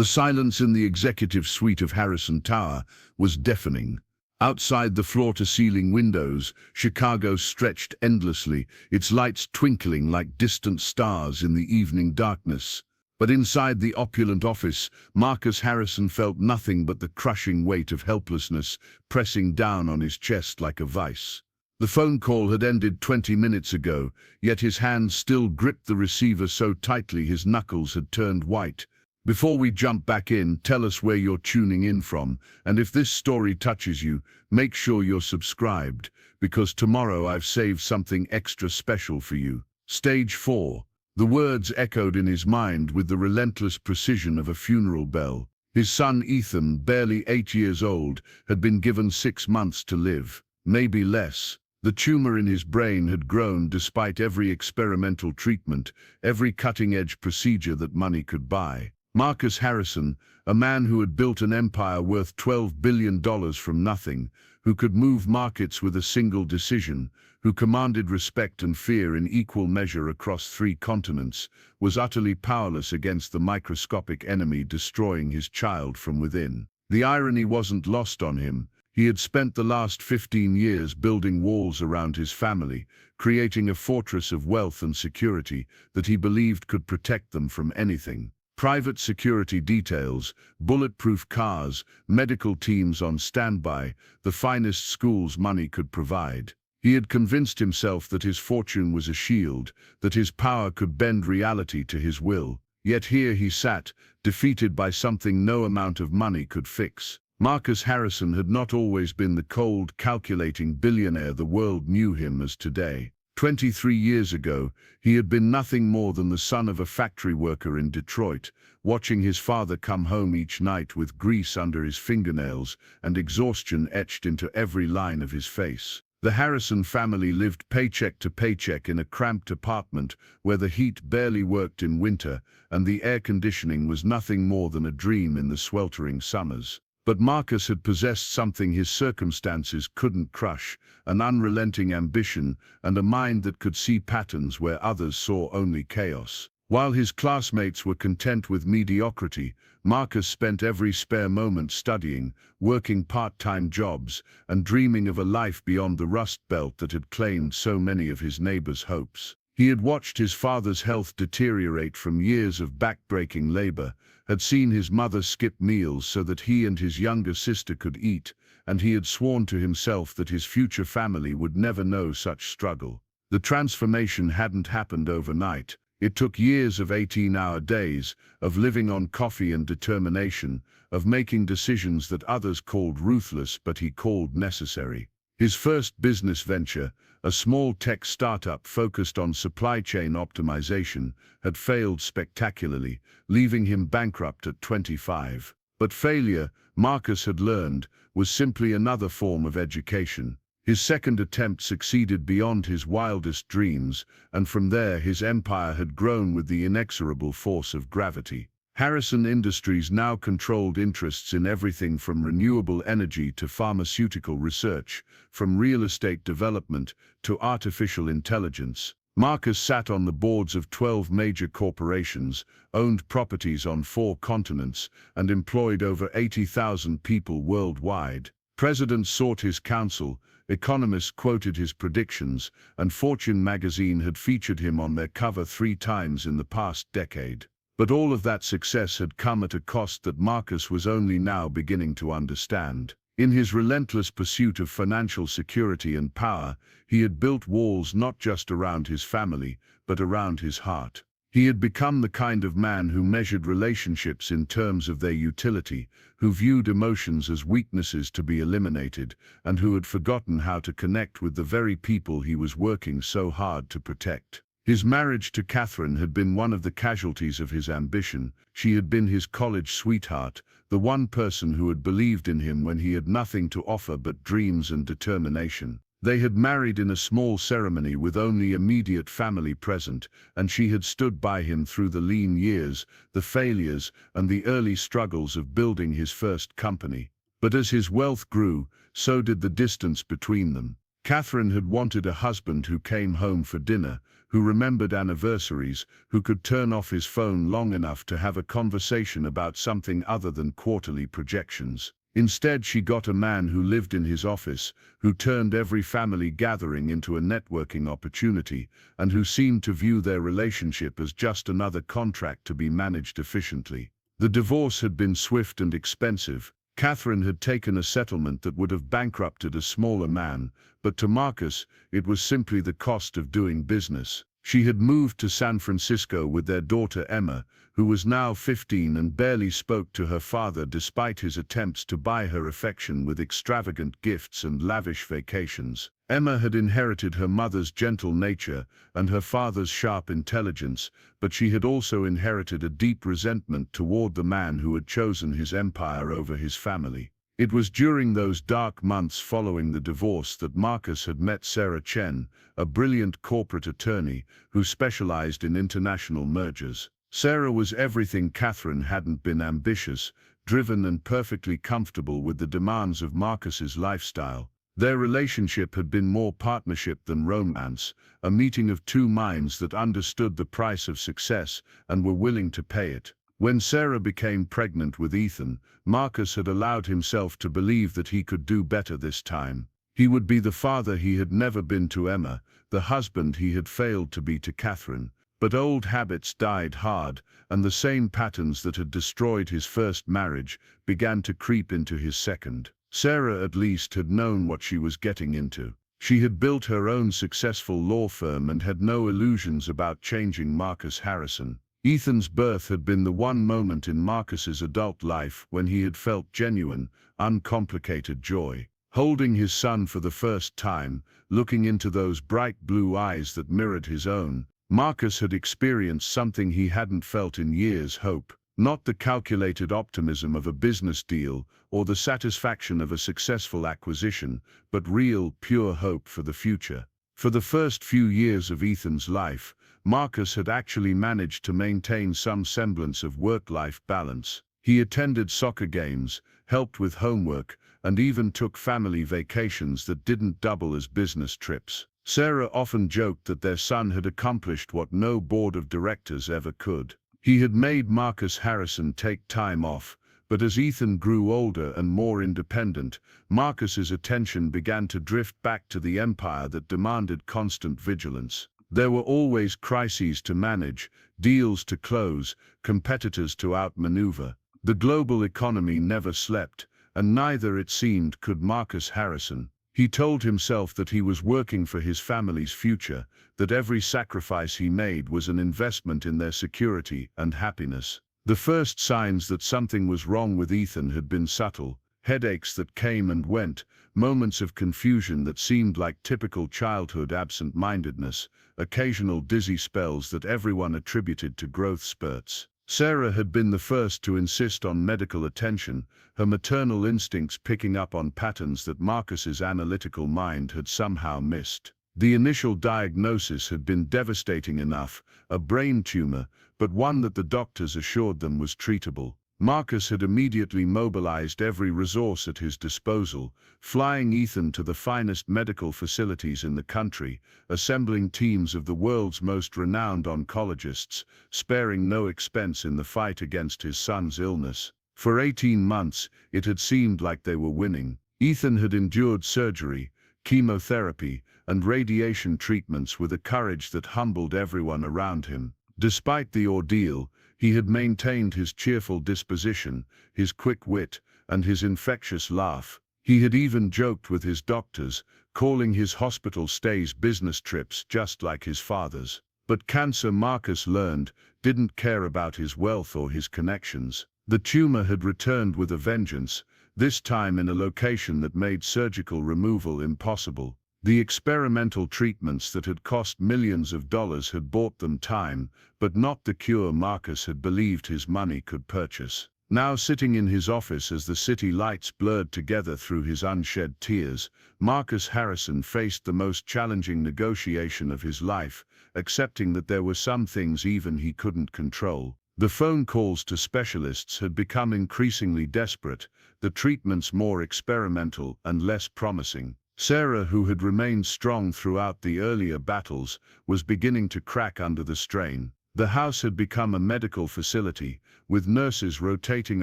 The silence in the executive suite of Harrison Tower was deafening. Outside the floor-to-ceiling windows, Chicago stretched endlessly, its lights twinkling like distant stars in the evening darkness. But inside the opulent office, Marcus Harrison felt nothing but the crushing weight of helplessness pressing down on his chest like a vice. The phone call had ended 20 minutes ago, yet his hands still gripped the receiver so tightly his knuckles had turned white. Before we jump back in, tell us where you're tuning in from, and if this story touches you, make sure you're subscribed, because tomorrow I've saved something extra special for you. Stage 4. The words echoed in his mind with the relentless precision of a funeral bell. His son Ethan, barely 8 years old, had been given 6 months to live, maybe less. The tumor in his brain had grown despite every experimental treatment, every cutting-edge procedure that money could buy. Marcus Harrison, a man who had built an empire worth $12 billion from nothing, who could move markets with a single decision, who commanded respect and fear in equal measure across 3 continents, was utterly powerless against the microscopic enemy destroying his child from within. The irony wasn't lost on him. He had spent the last 15 years building walls around his family, creating a fortress of wealth and security that he believed could protect them from anything. Private security details, bulletproof cars, medical teams on standby, the finest schools money could provide. He had convinced himself that his fortune was a shield, that his power could bend reality to his will. Yet here he sat, defeated by something no amount of money could fix. Marcus Harrison had not always been the cold, calculating billionaire the world knew him as today. 23 years ago, he had been nothing more than the son of a factory worker in Detroit, watching his father come home each night with grease under his fingernails and exhaustion etched into every line of his face. The Harrison family lived paycheck to paycheck in a cramped apartment where the heat barely worked in winter and the air conditioning was nothing more than a dream in the sweltering summers. But Marcus had possessed something his circumstances couldn't crush, an unrelenting ambition and a mind that could see patterns where others saw only chaos. While his classmates were content with mediocrity, Marcus spent every spare moment studying, working part-time jobs, and dreaming of a life beyond the rust belt that had claimed so many of his neighbors' hopes. He had watched his father's health deteriorate from years of back-breaking labor, had seen his mother skip meals so that he and his younger sister could eat, and he had sworn to himself that his future family would never know such struggle. The transformation hadn't happened overnight. It took years of 18-hour days, of living on coffee and determination, of making decisions that others called ruthless but he called necessary. His first business venture, a small tech startup focused on supply chain optimization, had failed spectacularly, leaving him bankrupt at 25. But failure, Marcus had learned, was simply another form of education. His second attempt succeeded beyond his wildest dreams, and from there his empire had grown with the inexorable force of gravity. Harrison Industries now controlled interests in everything from renewable energy to pharmaceutical research, from real estate development to artificial intelligence. Marcus sat on the boards of 12 major corporations, owned properties on 4 continents, and employed over 80,000 people worldwide. Presidents sought his counsel, economists quoted his predictions, and Fortune magazine had featured him on their cover 3 times in the past decade. But all of that success had come at a cost that Marcus was only now beginning to understand. In his relentless pursuit of financial security and power, he had built walls not just around his family, but around his heart. He had become the kind of man who measured relationships in terms of their utility, who viewed emotions as weaknesses to be eliminated, and who had forgotten how to connect with the very people he was working so hard to protect. His marriage to Catherine had been one of the casualties of his ambition. She had been his college sweetheart, the one person who had believed in him when he had nothing to offer but dreams and determination. They had married in a small ceremony with only immediate family present, and she had stood by him through the lean years, the failures, and the early struggles of building his first company. But as his wealth grew, so did the distance between them. Catherine had wanted a husband who came home for dinner, who remembered anniversaries, who could turn off his phone long enough to have a conversation about something other than quarterly projections. Instead, she got a man who lived in his office, who turned every family gathering into a networking opportunity, and who seemed to view their relationship as just another contract to be managed efficiently. The divorce had been swift and expensive. Catherine had taken a settlement that would have bankrupted a smaller man, but to Marcus, it was simply the cost of doing business. She had moved to San Francisco with their daughter Emma, who was now 15 and barely spoke to her father despite his attempts to buy her affection with extravagant gifts and lavish vacations. Emma had inherited her mother's gentle nature and her father's sharp intelligence, but she had also inherited a deep resentment toward the man who had chosen his empire over his family. It was during those dark months following the divorce that Marcus had met Sarah Chen, a brilliant corporate attorney who specialized in international mergers. Sarah was everything Catherine hadn't been: ambitious, driven, and perfectly comfortable with the demands of Marcus's lifestyle. Their relationship had been more partnership than romance, a meeting of two minds that understood the price of success and were willing to pay it. When Sarah became pregnant with Ethan, Marcus had allowed himself to believe that he could do better this time. He would be the father he had never been to Emma, the husband he had failed to be to Catherine. But old habits died hard, and the same patterns that had destroyed his first marriage began to creep into his second. Sarah at least had known what she was getting into. She had built her own successful law firm and had no illusions about changing Marcus Harrison. Ethan's birth had been the one moment in Marcus's adult life when he had felt genuine, uncomplicated joy. Holding his son for the first time, looking into those bright blue eyes that mirrored his own, Marcus had experienced something he hadn't felt in years: hope. Not the calculated optimism of a business deal or the satisfaction of a successful acquisition, but real, pure hope for the future. For the first few years of Ethan's life, Marcus had actually managed to maintain some semblance of work-life balance. He attended soccer games, helped with homework, and even took family vacations that didn't double as business trips. Sarah often joked that their son had accomplished what no board of directors ever could. He had made Marcus Harrison take time off, but as Ethan grew older and more independent, Marcus's attention began to drift back to the empire that demanded constant vigilance. There were always crises to manage, deals to close, competitors to outmaneuver. The global economy never slept, and neither, it seemed, could Marcus Harrison. He told himself that he was working for his family's future, that every sacrifice he made was an investment in their security and happiness. The first signs that something was wrong with Ethan had been subtle: headaches that came and went, moments of confusion that seemed like typical childhood absent-mindedness, occasional dizzy spells that everyone attributed to growth spurts. Sarah had been the first to insist on medical attention, her maternal instincts picking up on patterns that Marcus's analytical mind had somehow missed. The initial diagnosis had been devastating enough, a brain tumor, but one that the doctors assured them was treatable. Marcus had immediately mobilized every resource at his disposal, flying Ethan to the finest medical facilities in the country, assembling teams of the world's most renowned oncologists, sparing no expense in the fight against his son's illness. For 18 months, it had seemed like they were winning. Ethan had endured surgery, chemotherapy, and radiation treatments with a courage that humbled everyone around him. Despite the ordeal, he had maintained his cheerful disposition, his quick wit, and his infectious laugh. He had even joked with his doctors, calling his hospital stays business trips just like his father's. But cancer, Marcus learned, didn't care about his wealth or his connections. The tumor had returned with a vengeance, this time in a location that made surgical removal impossible. The experimental treatments that had cost millions of dollars had bought them time, but not the cure Marcus had believed his money could purchase. Now, sitting in his office as the city lights blurred together through his unshed tears, Marcus Harrison faced the most challenging negotiation of his life, accepting that there were some things even he couldn't control. The phone calls to specialists had become increasingly desperate, the treatments more experimental and less promising. Sarah, who had remained strong throughout the earlier battles, was beginning to crack under the strain. The house had become a medical facility, with nurses rotating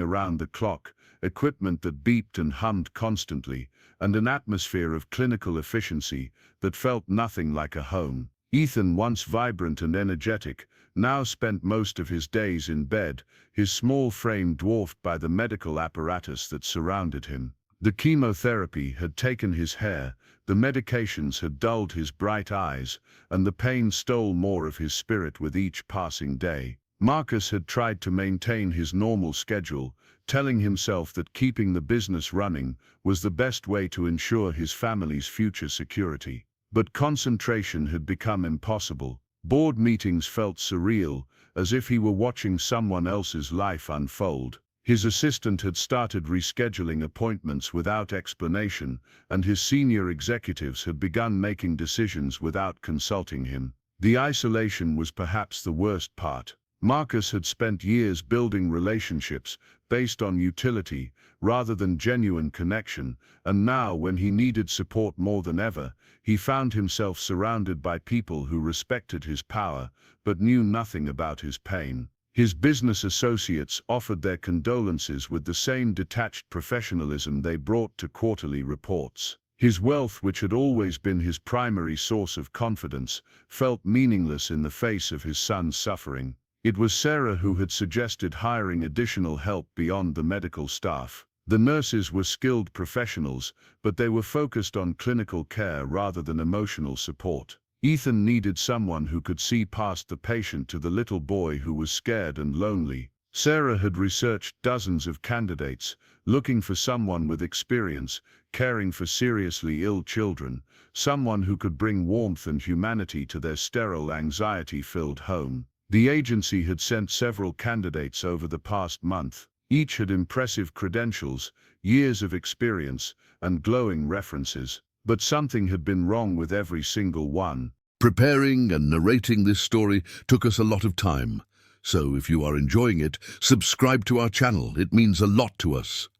around the clock, equipment that beeped and hummed constantly, and an atmosphere of clinical efficiency that felt nothing like a home. Ethan, once vibrant and energetic, now spent most of his days in bed, his small frame dwarfed by the medical apparatus that surrounded him. The chemotherapy had taken his hair, the medications had dulled his bright eyes, and the pain stole more of his spirit with each passing day. Marcus had tried to maintain his normal schedule, telling himself that keeping the business running was the best way to ensure his family's future security. But concentration had become impossible. Board meetings felt surreal, as if he were watching someone else's life unfold. His assistant had started rescheduling appointments without explanation, and his senior executives had begun making decisions without consulting him. The isolation was perhaps the worst part. Marcus had spent years building relationships based on utility rather than genuine connection, and now, when he needed support more than ever, he found himself surrounded by people who respected his power but knew nothing about his pain. His business associates offered their condolences with the same detached professionalism they brought to quarterly reports. His wealth, which had always been his primary source of confidence, felt meaningless in the face of his son's suffering. It was Sarah who had suggested hiring additional help beyond the medical staff. The nurses were skilled professionals, but they were focused on clinical care rather than emotional support. Ethan needed someone who could see past the patient to the little boy who was scared and lonely. Sarah had researched dozens of candidates, looking for someone with experience, caring for seriously ill children, someone who could bring warmth and humanity to their sterile, anxiety-filled home. The agency had sent several candidates over the past month. Each had impressive credentials, years of experience, and glowing references. But something had been wrong with every single one. Preparing and narrating this story took us a lot of time. So if you are enjoying it, subscribe to our channel. It means a lot to us.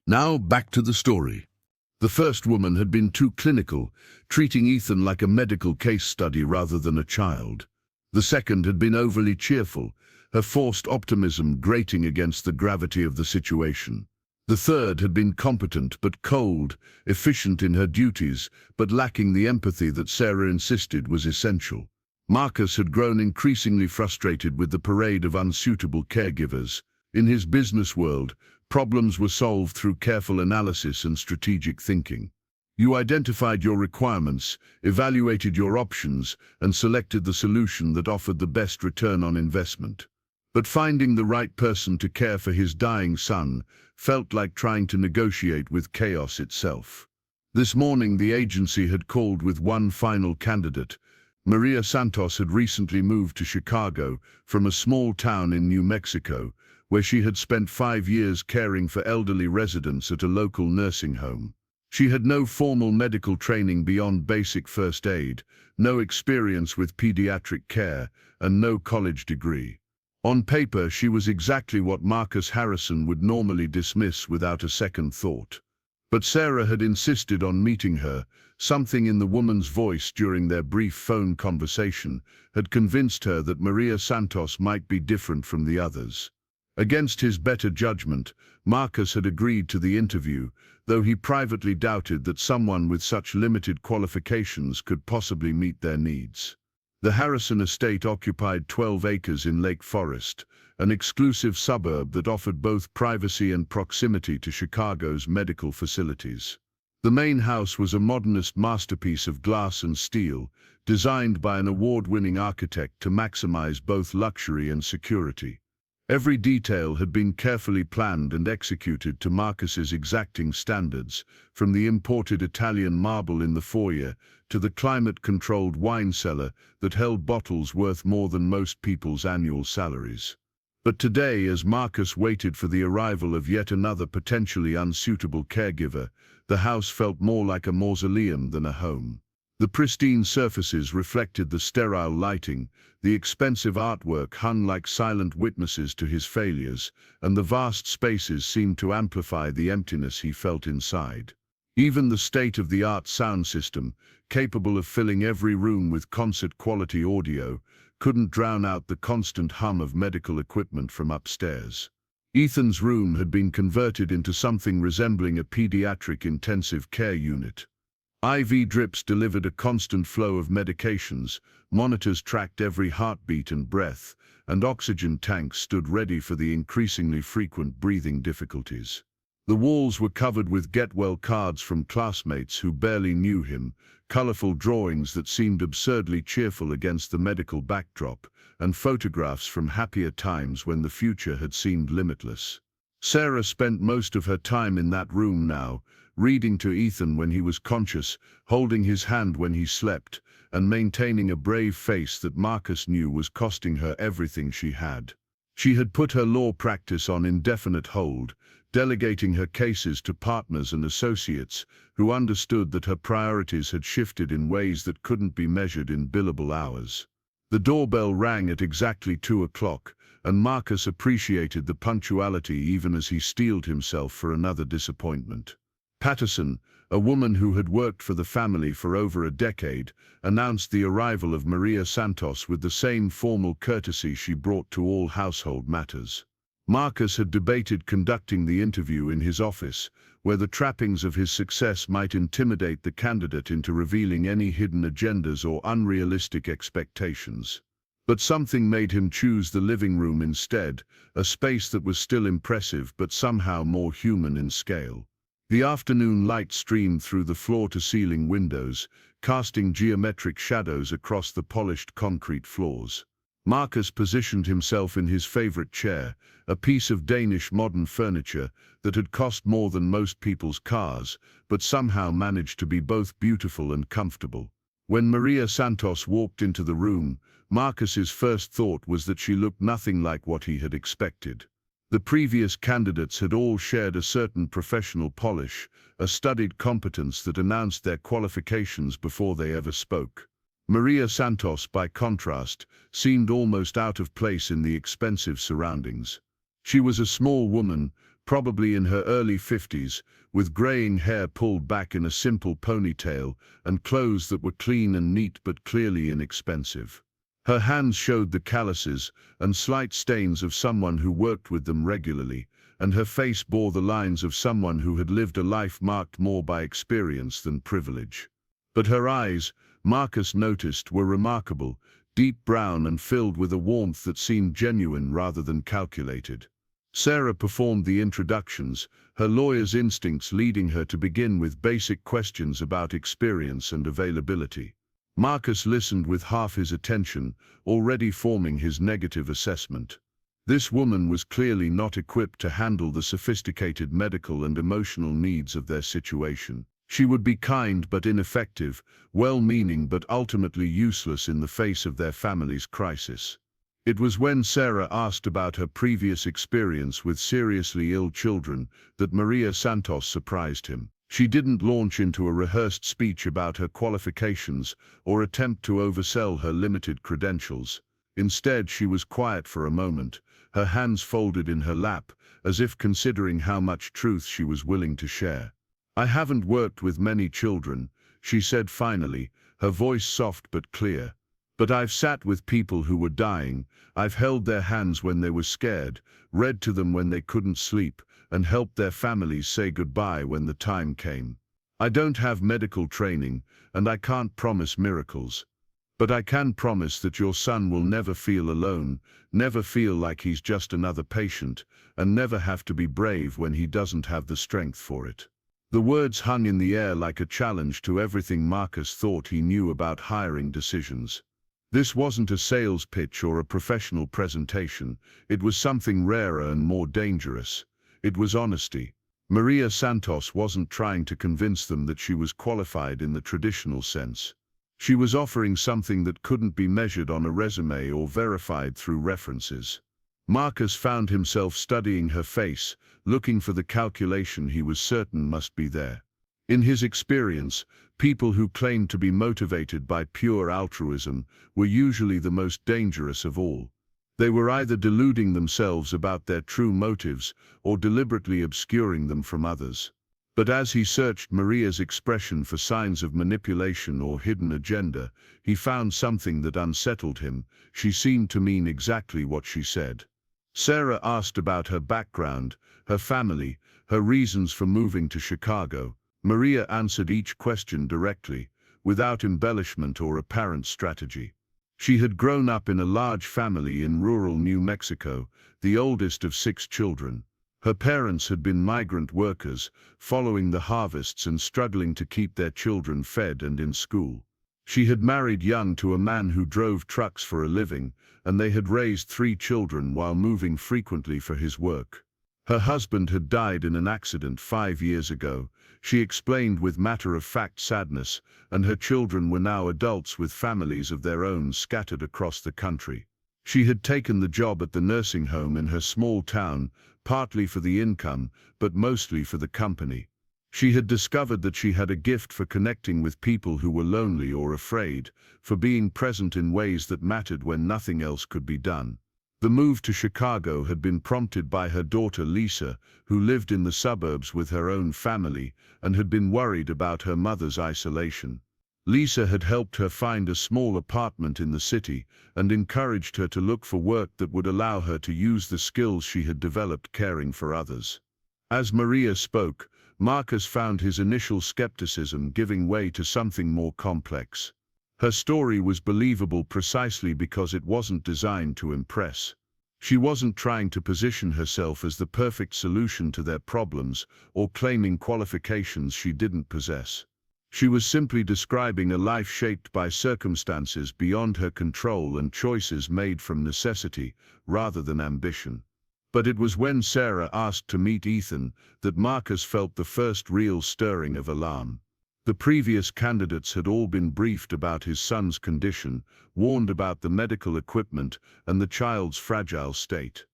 Now back to the story. The first woman had been too clinical, treating Ethan like a medical case study rather than a child. The second had been overly cheerful, her forced optimism grating against the gravity of the situation. The third had been competent but cold, efficient in her duties, but lacking the empathy that Sarah insisted was essential. Marcus had grown increasingly frustrated with the parade of unsuitable caregivers. In his business world, problems were solved through careful analysis and strategic thinking. You identified your requirements, evaluated your options, and selected the solution that offered the best return on investment. But finding the right person to care for his dying son felt like trying to negotiate with chaos itself. This morning, the agency had called with one final candidate. Maria Santos had recently moved to Chicago from a small town in New Mexico, where she had spent 5 years caring for elderly residents at a local nursing home. She had no formal medical training beyond basic first aid, no experience with pediatric care, and no college degree. On paper, she was exactly what Marcus Harrison would normally dismiss without a second thought. But Sarah had insisted on meeting her. Something in the woman's voice during their brief phone conversation had convinced her that Maria Santos might be different from the others. Against his better judgment, Marcus had agreed to the interview, though he privately doubted that someone with such limited qualifications could possibly meet their needs. The Harrison estate occupied 12 acres in Lake Forest, an exclusive suburb that offered both privacy and proximity to Chicago's medical facilities. The main house was a modernist masterpiece of glass and steel, designed by an award-winning architect to maximize both luxury and security. Every detail had been carefully planned and executed to Marcus's exacting standards, from the imported Italian marble in the foyer to the climate-controlled wine cellar that held bottles worth more than most people's annual salaries. But today, as Marcus waited for the arrival of yet another potentially unsuitable caregiver, the house felt more like a mausoleum than a home. The pristine surfaces reflected the sterile lighting, the expensive artwork hung like silent witnesses to his failures, and the vast spaces seemed to amplify the emptiness he felt inside. Even the state-of-the-art sound system, capable of filling every room with concert-quality audio, couldn't drown out the constant hum of medical equipment from upstairs. Ethan's room had been converted into something resembling a pediatric intensive care unit. IV drips delivered a constant flow of medications, monitors tracked every heartbeat and breath, and oxygen tanks stood ready for the increasingly frequent breathing difficulties. The walls were covered with get-well cards from classmates who barely knew him, colorful drawings that seemed absurdly cheerful against the medical backdrop, and photographs from happier times when the future had seemed limitless. Sarah spent most of her time in that room now, reading to Ethan when he was conscious, holding his hand when he slept, and maintaining a brave face that Marcus knew was costing her everything she had. She had put her law practice on indefinite hold, delegating her cases to partners and associates who understood that her priorities had shifted in ways that couldn't be measured in billable hours. The doorbell rang at exactly 2 o'clock, and Marcus appreciated the punctuality even as he steeled himself for another disappointment. Patterson, a woman who had worked for the family for over a decade, announced the arrival of Maria Santos with the same formal courtesy she brought to all household matters. Marcus had debated conducting the interview in his office, where the trappings of his success might intimidate the candidate into revealing any hidden agendas or unrealistic expectations. But something made him choose the living room instead, a space that was still impressive but somehow more human in scale. The afternoon light streamed through the floor-to-ceiling windows, casting geometric shadows across the polished concrete floors. Marcus positioned himself in his favorite chair, a piece of Danish modern furniture that had cost more than most people's cars, but somehow managed to be both beautiful and comfortable. When Maria Santos walked into the room, Marcus's first thought was that she looked nothing like what he had expected. The previous candidates had all shared a certain professional polish, a studied competence that announced their qualifications before they ever spoke. Maria Santos, by contrast, seemed almost out of place in the expensive surroundings. She was a small woman, probably in her early 50s, with graying hair pulled back in a simple ponytail and clothes that were clean and neat but clearly inexpensive. Her hands showed the calluses and slight stains of someone who worked with them regularly, and her face bore the lines of someone who had lived a life marked more by experience than privilege. But her eyes, Marcus noticed, were remarkable, deep brown and filled with a warmth that seemed genuine rather than calculated. Sarah performed the introductions, her lawyer's instincts leading her to begin with basic questions about experience and availability. Marcus listened with half his attention, already forming his negative assessment. This woman was clearly not equipped to handle the sophisticated medical and emotional needs of their situation. She would be kind but ineffective, well-meaning but ultimately useless in the face of their family's crisis. It was when Sarah asked about her previous experience with seriously ill children that Maria Santos surprised him. She didn't launch into a rehearsed speech about her qualifications or attempt to oversell her limited credentials. Instead, she was quiet for a moment, her hands folded in her lap, as if considering how much truth she was willing to share. "I haven't worked with many children," she said finally, her voice soft but clear. "But I've sat with people who were dying, I've held their hands when they were scared, read to them when they couldn't sleep, and helped their families say goodbye when the time came. I don't have medical training, and I can't promise miracles. But I can promise that your son will never feel alone, never feel like he's just another patient, and never have to be brave when he doesn't have the strength for it." The words hung in the air like a challenge to everything Marcus thought he knew about hiring decisions. This wasn't a sales pitch or a professional presentation, it was something rarer and more dangerous. It was honesty. Maria Santos wasn't trying to convince them that she was qualified in the traditional sense. She was offering something that couldn't be measured on a resume or verified through references. Marcus found himself studying her face, looking for the calculation he was certain must be there. In his experience, people who claimed to be motivated by pure altruism were usually the most dangerous of all. They were either deluding themselves about their true motives or deliberately obscuring them from others. But as he searched Maria's expression for signs of manipulation or hidden agenda, he found something that unsettled him. She seemed to mean exactly what she said. Sarah asked about her background, her family, her reasons for moving to Chicago. Maria answered each question directly, without embellishment or apparent strategy. She had grown up in a large family in rural New Mexico, the oldest of 6 children. Her parents had been migrant workers, following the harvests and struggling to keep their children fed and in school. She had married young to a man who drove trucks for a living, and they had raised 3 children while moving frequently for his work. Her husband had died in an accident 5 years ago, she explained with matter-of-fact sadness, and her children were now adults with families of their own scattered across the country. She had taken the job at the nursing home in her small town, partly for the income, but mostly for the company. She had discovered that she had a gift for connecting with people who were lonely or afraid, for being present in ways that mattered when nothing else could be done. The move to Chicago had been prompted by her daughter Lisa, who lived in the suburbs with her own family and had been worried about her mother's isolation. Lisa had helped her find a small apartment in the city and encouraged her to look for work that would allow her to use the skills she had developed caring for others. As Maria spoke, Marcus found his initial skepticism giving way to something more complex. Her story was believable precisely because it wasn't designed to impress. She wasn't trying to position herself as the perfect solution to their problems or claiming qualifications she didn't possess. She was simply describing a life shaped by circumstances beyond her control and choices made from necessity rather than ambition. But it was when Sarah asked to meet Ethan that Marcus felt the first real stirring of alarm. The previous candidates had all been briefed about his son's condition, warned about the medical equipment and the child's fragile state.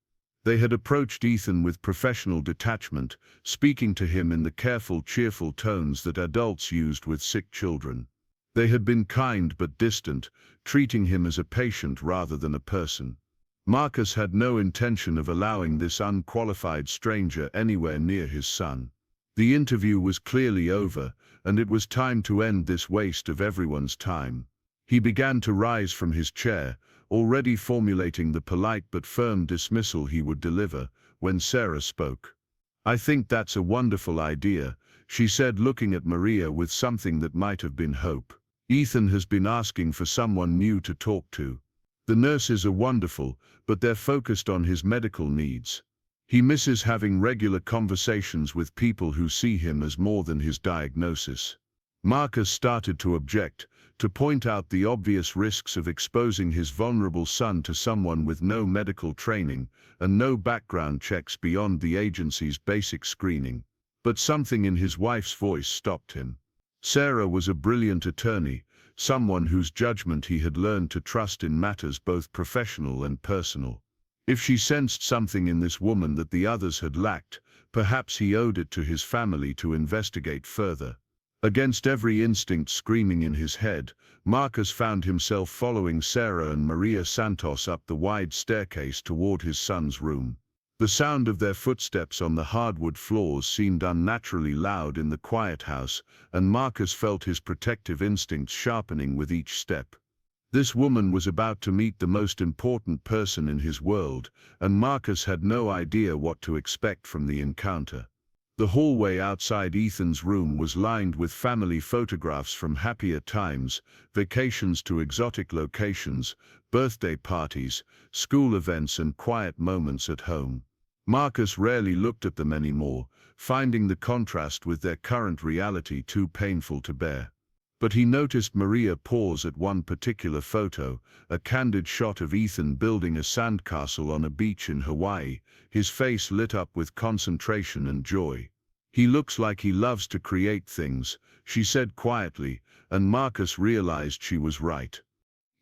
They had approached Ethan with professional detachment, speaking to him in the careful, cheerful tones that adults used with sick children. They had been kind but distant, treating him as a patient rather than a person. Marcus had no intention of allowing this unqualified stranger anywhere near his son. The interview was clearly over, and it was time to end this waste of everyone's time. He began to rise from his chair, already formulating the polite but firm dismissal he would deliver, when Sarah spoke. "I think that's a wonderful idea," she said, looking at Maria with something that might have been hope. "Ethan has been asking for someone new to talk to. The nurses are wonderful, but they're focused on his medical needs. He misses having regular conversations with people who see him as more than his diagnosis." Marcus started to object, to point out the obvious risks of exposing his vulnerable son to someone with no medical training and no background checks beyond the agency's basic screening. But something in his wife's voice stopped him. Sarah was a brilliant attorney, someone whose judgment he had learned to trust in matters both professional and personal. If she sensed something in this woman that the others had lacked, perhaps he owed it to his family to investigate further. Against every instinct screaming in his head, Marcus found himself following Sarah and Maria Santos up the wide staircase toward his son's room. The sound of their footsteps on the hardwood floors seemed unnaturally loud in the quiet house, and Marcus felt his protective instincts sharpening with each step. This woman was about to meet the most important person in his world, and Marcus had no idea what to expect from the encounter. The hallway outside Ethan's room was lined with family photographs from happier times, vacations to exotic locations, birthday parties, school events and quiet moments at home. Marcus rarely looked at them anymore, finding the contrast with their current reality too painful to bear. But he noticed Maria pause at one particular photo, a candid shot of Ethan building a sandcastle on a beach in Hawaii, his face lit up with concentration and joy. "He looks like he loves to create things," she said quietly, and Marcus realized she was right.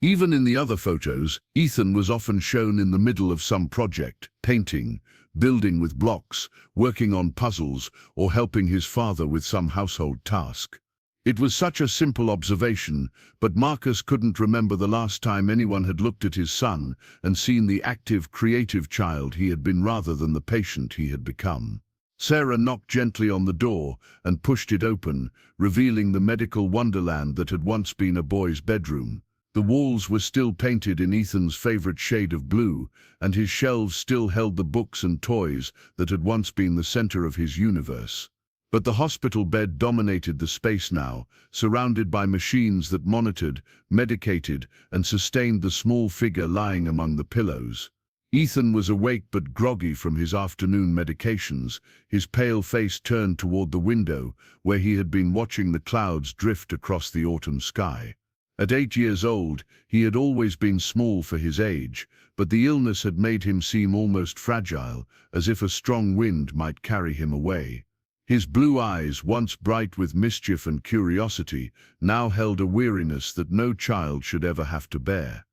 Even in the other photos, Ethan was often shown in the middle of some project, painting, building with blocks, working on puzzles, or helping his father with some household task. It was such a simple observation, but Marcus couldn't remember the last time anyone had looked at his son and seen the active, creative child he had been rather than the patient he had become. Sarah knocked gently on the door and pushed it open, revealing the medical wonderland that had once been a boy's bedroom. The walls were still painted in Ethan's favorite shade of blue, and his shelves still held the books and toys that had once been the center of his universe. But the hospital bed dominated the space now, surrounded by machines that monitored, medicated, and sustained the small figure lying among the pillows. Ethan was awake but groggy from his afternoon medications, his pale face turned toward the window, where he had been watching the clouds drift across the autumn sky. At 8 years old, he had always been small for his age, but the illness had made him seem almost fragile, as if a strong wind might carry him away. His blue eyes, once bright with mischief and curiosity, now held a weariness that no child should ever have to bear.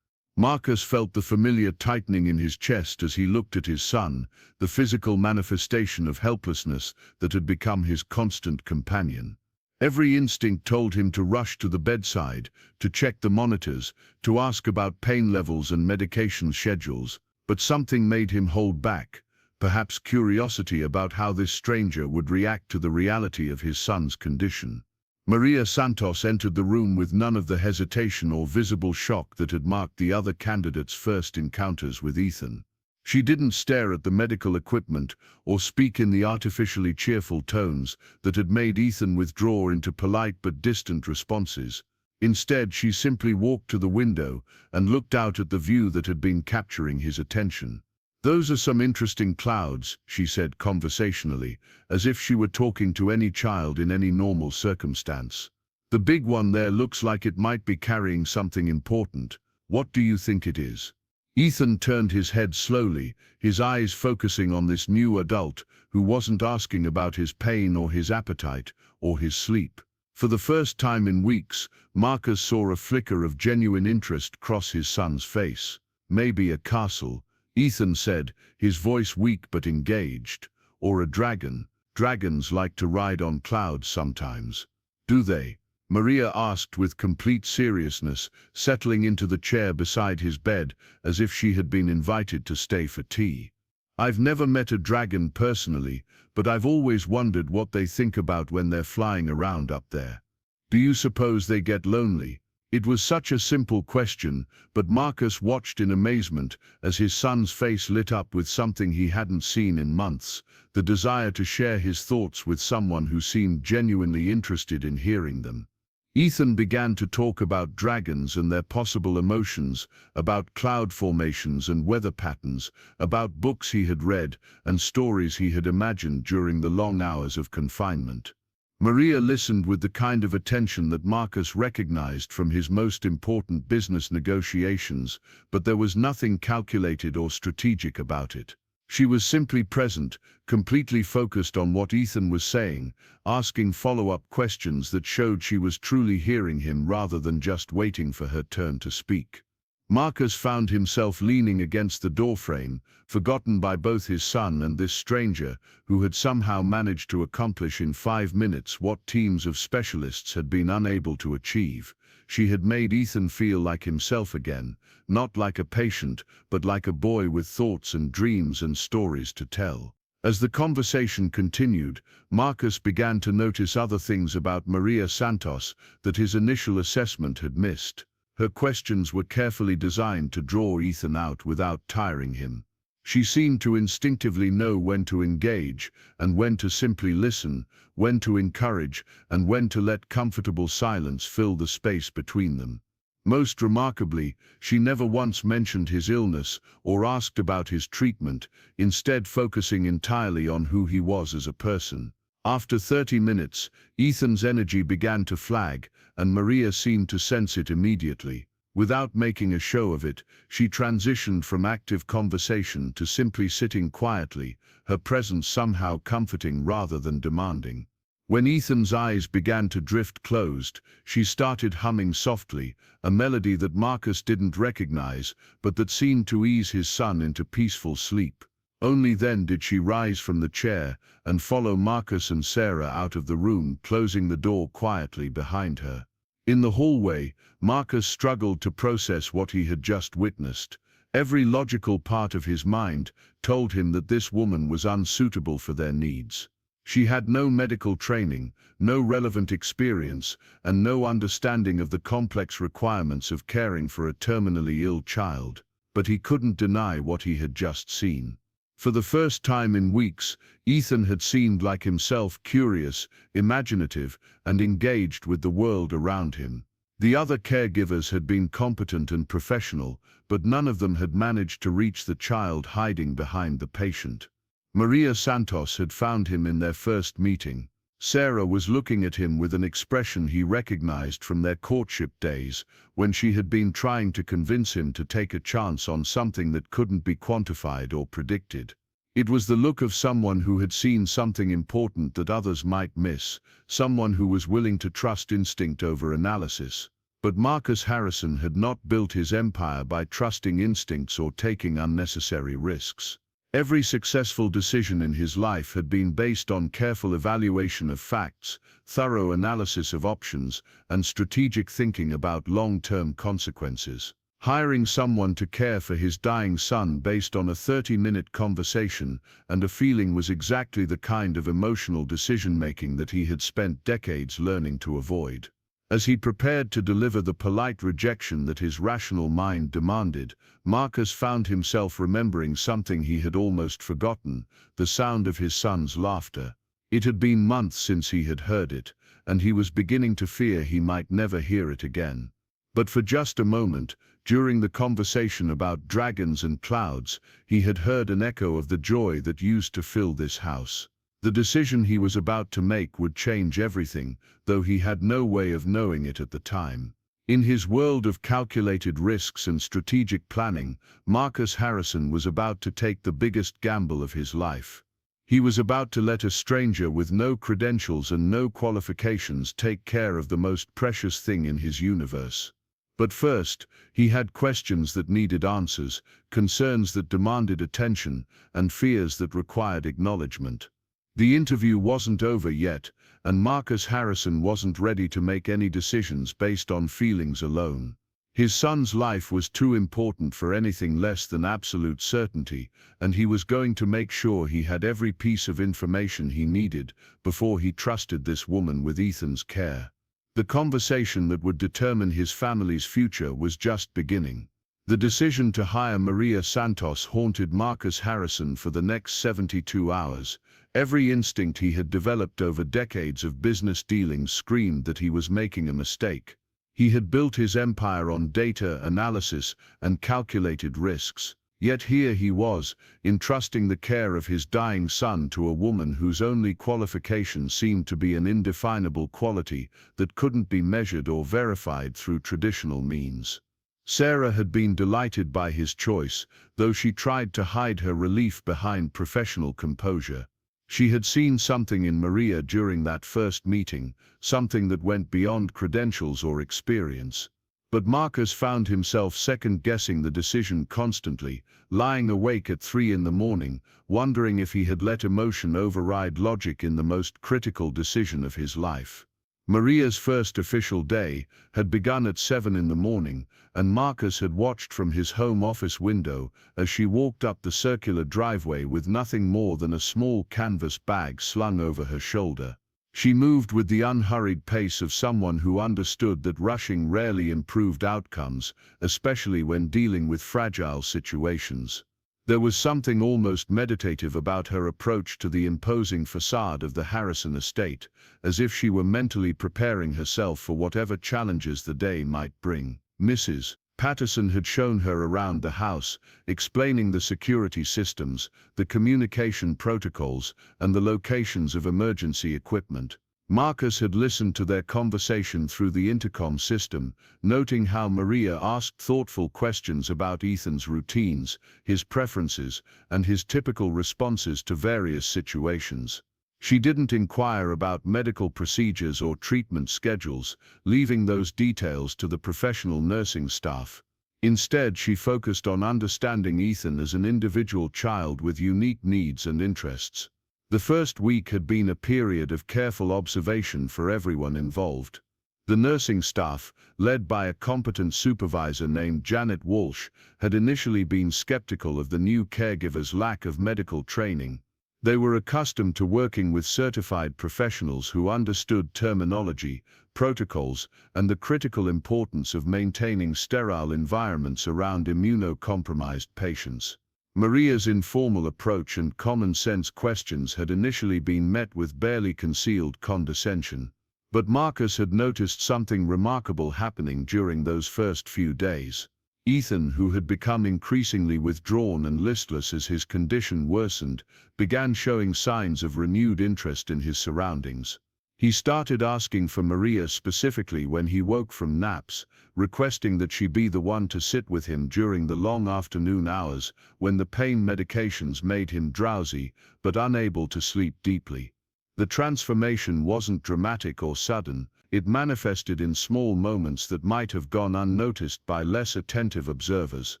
Marcus felt the familiar tightening in his chest as he looked at his son, the physical manifestation of helplessness that had become his constant companion. Every instinct told him to rush to the bedside, to check the monitors, to ask about pain levels and medication schedules, but something made him hold back. Perhaps curiosity about how this stranger would react to the reality of his son's condition. Maria Santos entered the room with none of the hesitation or visible shock that had marked the other candidates' first encounters with Ethan. She didn't stare at the medical equipment or speak in the artificially cheerful tones that had made Ethan withdraw into polite but distant responses. Instead, she simply walked to the window and looked out at the view that had been capturing his attention. "Those are some interesting clouds," she said conversationally, as if she were talking to any child in any normal circumstance. "The big one there looks like it might be carrying something important. What do you think it is?" Ethan turned his head slowly, his eyes focusing on this new adult who wasn't asking about his pain or his appetite or his sleep. For the first time in weeks, Marcus saw a flicker of genuine interest cross his son's face. "Maybe a castle," Ethan said, his voice weak but engaged. "Or a dragon. Dragons like to ride on clouds sometimes." "Do they?" Maria asked with complete seriousness, settling into the chair beside his bed as if she had been invited to stay for tea. "I've never met a dragon personally, but I've always wondered what they think about when they're flying around up there. Do you suppose they get lonely?" It was such a simple question, but Marcus watched in amazement as his son's face lit up with something he hadn't seen in months, the desire to share his thoughts with someone who seemed genuinely interested in hearing them. Ethan began to talk about dragons and their possible emotions, about cloud formations and weather patterns, about books he had read and stories he had imagined during the long hours of confinement. Maria listened with the kind of attention that Marcus recognized from his most important business negotiations, but there was nothing calculated or strategic about it. She was simply present, completely focused on what Ethan was saying, asking follow-up questions that showed she was truly hearing him rather than just waiting for her turn to speak. Marcus found himself leaning against the doorframe, forgotten by both his son and this stranger who had somehow managed to accomplish in 5 minutes what teams of specialists had been unable to achieve. She had made Ethan feel like himself again, not like a patient, but like a boy with thoughts and dreams and stories to tell. As the conversation continued, Marcus began to notice other things about Maria Santos that his initial assessment had missed. Her questions were carefully designed to draw Ethan out without tiring him. She seemed to instinctively know when to engage and when to simply listen, when to encourage and when to let comfortable silence fill the space between them. Most remarkably, she never once mentioned his illness or asked about his treatment, instead focusing entirely on who he was as a person. After 30 minutes, Ethan's energy began to flag, and Maria seemed to sense it immediately. Without making a show of it, she transitioned from active conversation to simply sitting quietly, her presence somehow comforting rather than demanding. When Ethan's eyes began to drift closed, she started humming softly, a melody that Marcus didn't recognize, but that seemed to ease his son into peaceful sleep. Only then did she rise from the chair and follow Marcus and Sarah out of the room, closing the door quietly behind her. In the hallway, Marcus struggled to process what he had just witnessed. Every logical part of his mind told him that this woman was unsuitable for their needs. She had no medical training, no relevant experience, and no understanding of the complex requirements of caring for a terminally ill child. But he couldn't deny what he had just seen. For the first time in weeks, Ethan had seemed like himself, curious, imaginative, and engaged with the world around him. The other caregivers had been competent and professional, but none of them had managed to reach the child hiding behind the patient. Maria Santos had found him in their first meeting. Sarah was looking at him with an expression he recognized from their courtship days, when she had been trying to convince him to take a chance on something that couldn't be quantified or predicted. It was the look of someone who had seen something important that others might miss, someone who was willing to trust instinct over analysis. But Marcus Harrison had not built his empire by trusting instincts or taking unnecessary risks. Every successful decision in his life had been based on careful evaluation of facts, thorough analysis of options, and strategic thinking about long-term consequences. Hiring someone to care for his dying son based on a 30-minute conversation and a feeling was exactly the kind of emotional decision-making that he had spent decades learning to avoid. As he prepared to deliver the polite rejection that his rational mind demanded, Marcus found himself remembering something he had almost forgotten: the sound of his son's laughter. It had been months since he had heard it, and he was beginning to fear he might never hear it again. But for just a moment, during the conversation about dragons and clouds, he had heard an echo of the joy that used to fill this house. The decision he was about to make would change everything, though he had no way of knowing it at the time. In his world of calculated risks and strategic planning, Marcus Harrison was about to take the biggest gamble of his life. He was about to let a stranger with no credentials and no qualifications take care of the most precious thing in his universe. But first, he had questions that needed answers, concerns that demanded attention, and fears that required acknowledgement. The interview wasn't over yet, and Marcus Harrison wasn't ready to make any decisions based on feelings alone. His son's life was too important for anything less than absolute certainty, and he was going to make sure he had every piece of information he needed before he trusted this woman with Ethan's care. The conversation that would determine his family's future was just beginning. The decision to hire Maria Santos haunted Marcus Harrison for the next 72 hours. Every instinct he had developed over decades of business dealings screamed that he was making a mistake. He had built his empire on data, analysis, and calculated risks. Yet here he was, entrusting the care of his dying son to a woman whose only qualification seemed to be an indefinable quality that couldn't be measured or verified through traditional means. Sarah had been delighted by his choice, though she tried to hide her relief behind professional composure. She had seen something in Maria during that first meeting, something that went beyond credentials or experience. But Marcus found himself second-guessing the decision constantly, lying awake at 3 in the morning, wondering if he had let emotion override logic in the most critical decision of his life. Maria's first official day had begun at 7 in the morning, and Marcus had watched from his home office window as she walked up the circular driveway with nothing more than a small canvas bag slung over her shoulder. She moved with the unhurried pace of someone who understood that rushing rarely improved outcomes, especially when dealing with fragile situations. There was something almost meditative about her approach to the imposing facade of the Harrison estate, as if she were mentally preparing herself for whatever challenges the day might bring. Mrs. Patterson had shown her around the house, explaining the security systems, the communication protocols, and the locations of emergency equipment. Marcus had listened to their conversation through the intercom system, noting how Maria asked thoughtful questions about Ethan's routines, his preferences, and his typical responses to various situations. She didn't inquire about medical procedures or treatment schedules, leaving those details to the professional nursing staff. Instead, she focused on understanding Ethan as an individual child with unique needs and interests. The first week had been a period of careful observation for everyone involved. The nursing staff, led by a competent supervisor named Janet Walsh, had initially been skeptical of the new caregiver's lack of medical training. They were accustomed to working with certified professionals who understood terminology, protocols, and the critical importance of maintaining sterile environments around immunocompromised patients. Maria's informal approach and common-sense questions had initially been met with barely concealed condescension. But Marcus had noticed something remarkable happening during those first few days. Ethan, who had become increasingly withdrawn and listless as his condition worsened, began showing signs of renewed interest in his surroundings. He started asking for Maria specifically when he woke from naps, requesting that she be the one to sit with him during the long afternoon hours when the pain medications made him drowsy but unable to sleep deeply. The transformation wasn't dramatic or sudden. It manifested in small moments that might have gone unnoticed by less attentive observers.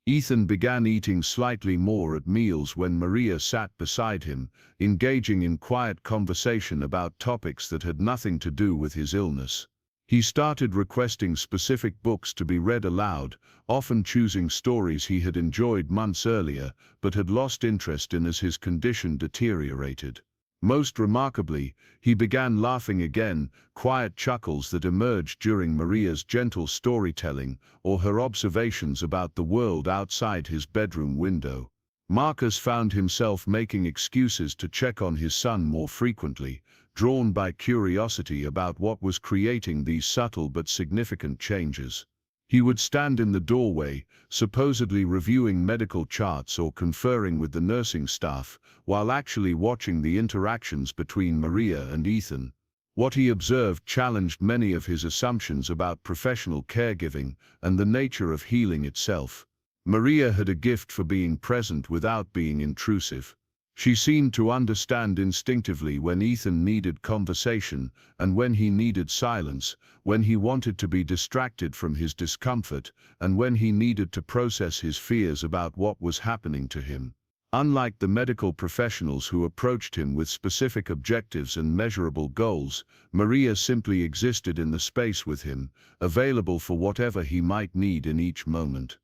Ethan began eating slightly more at meals when Maria sat beside him, engaging in quiet conversation about topics that had nothing to do with his illness. He started requesting specific books to be read aloud, often choosing stories he had enjoyed months earlier but had lost interest in as his condition deteriorated. Most remarkably, he began laughing again, quiet chuckles that emerged during Maria's gentle storytelling or her observations about the world outside his bedroom window. Marcus found himself making excuses to check on his son more frequently, drawn by curiosity about what was creating these subtle but significant changes. He would stand in the doorway, supposedly reviewing medical charts or conferring with the nursing staff, while actually watching the interactions between Maria and Ethan. What he observed challenged many of his assumptions about professional caregiving and the nature of healing itself. Maria had a gift for being present without being intrusive. She seemed to understand instinctively when Ethan needed conversation and when he needed silence, when he wanted to be distracted from his discomfort, and when he needed to process his fears about what was happening to him. Unlike the medical professionals who approached him with specific objectives and measurable goals, Maria simply existed in the space with him, available for whatever he might need in each moment.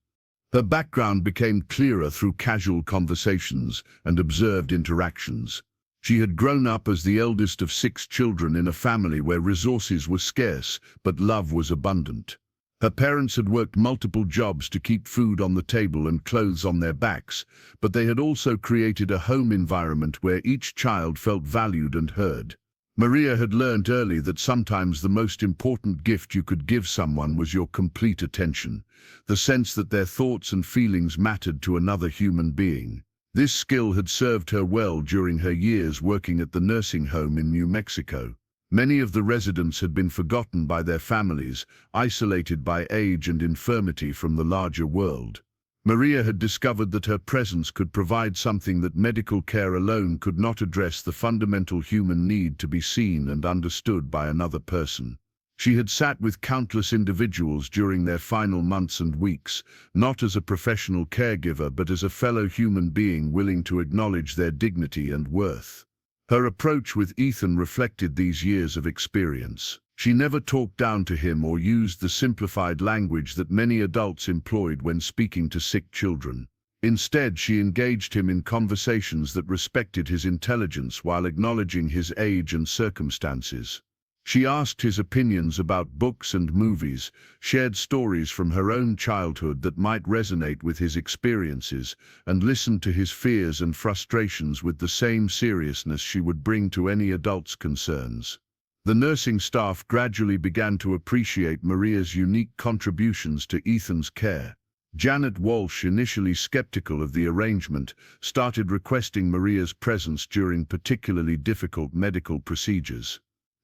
Her background became clearer through casual conversations and observed interactions. She had grown up as the eldest of 6 children in a family where resources were scarce, but love was abundant. Her parents had worked multiple jobs to keep food on the table and clothes on their backs, but they had also created a home environment where each child felt valued and heard. Maria had learned early that sometimes the most important gift you could give someone was your complete attention, the sense that their thoughts and feelings mattered to another human being. This skill had served her well during her years working at the nursing home in New Mexico. Many of the residents had been forgotten by their families, isolated by age and infirmity from the larger world. Maria had discovered that her presence could provide something that medical care alone could not address: the fundamental human need to be seen and understood by another person. She had sat with countless individuals during their final months and weeks, not as a professional caregiver but as a fellow human being willing to acknowledge their dignity and worth. Her approach with Ethan reflected these years of experience. She never talked down to him or used the simplified language that many adults employed when speaking to sick children. Instead, she engaged him in conversations that respected his intelligence while acknowledging his age and circumstances. She asked his opinions about books and movies, shared stories from her own childhood that might resonate with his experiences, and listened to his fears and frustrations with the same seriousness she would bring to any adult's concerns. The nursing staff gradually began to appreciate Maria's unique contributions to Ethan's care. Janet Walsh, initially skeptical of the arrangement, started requesting Maria's presence during particularly difficult medical procedures.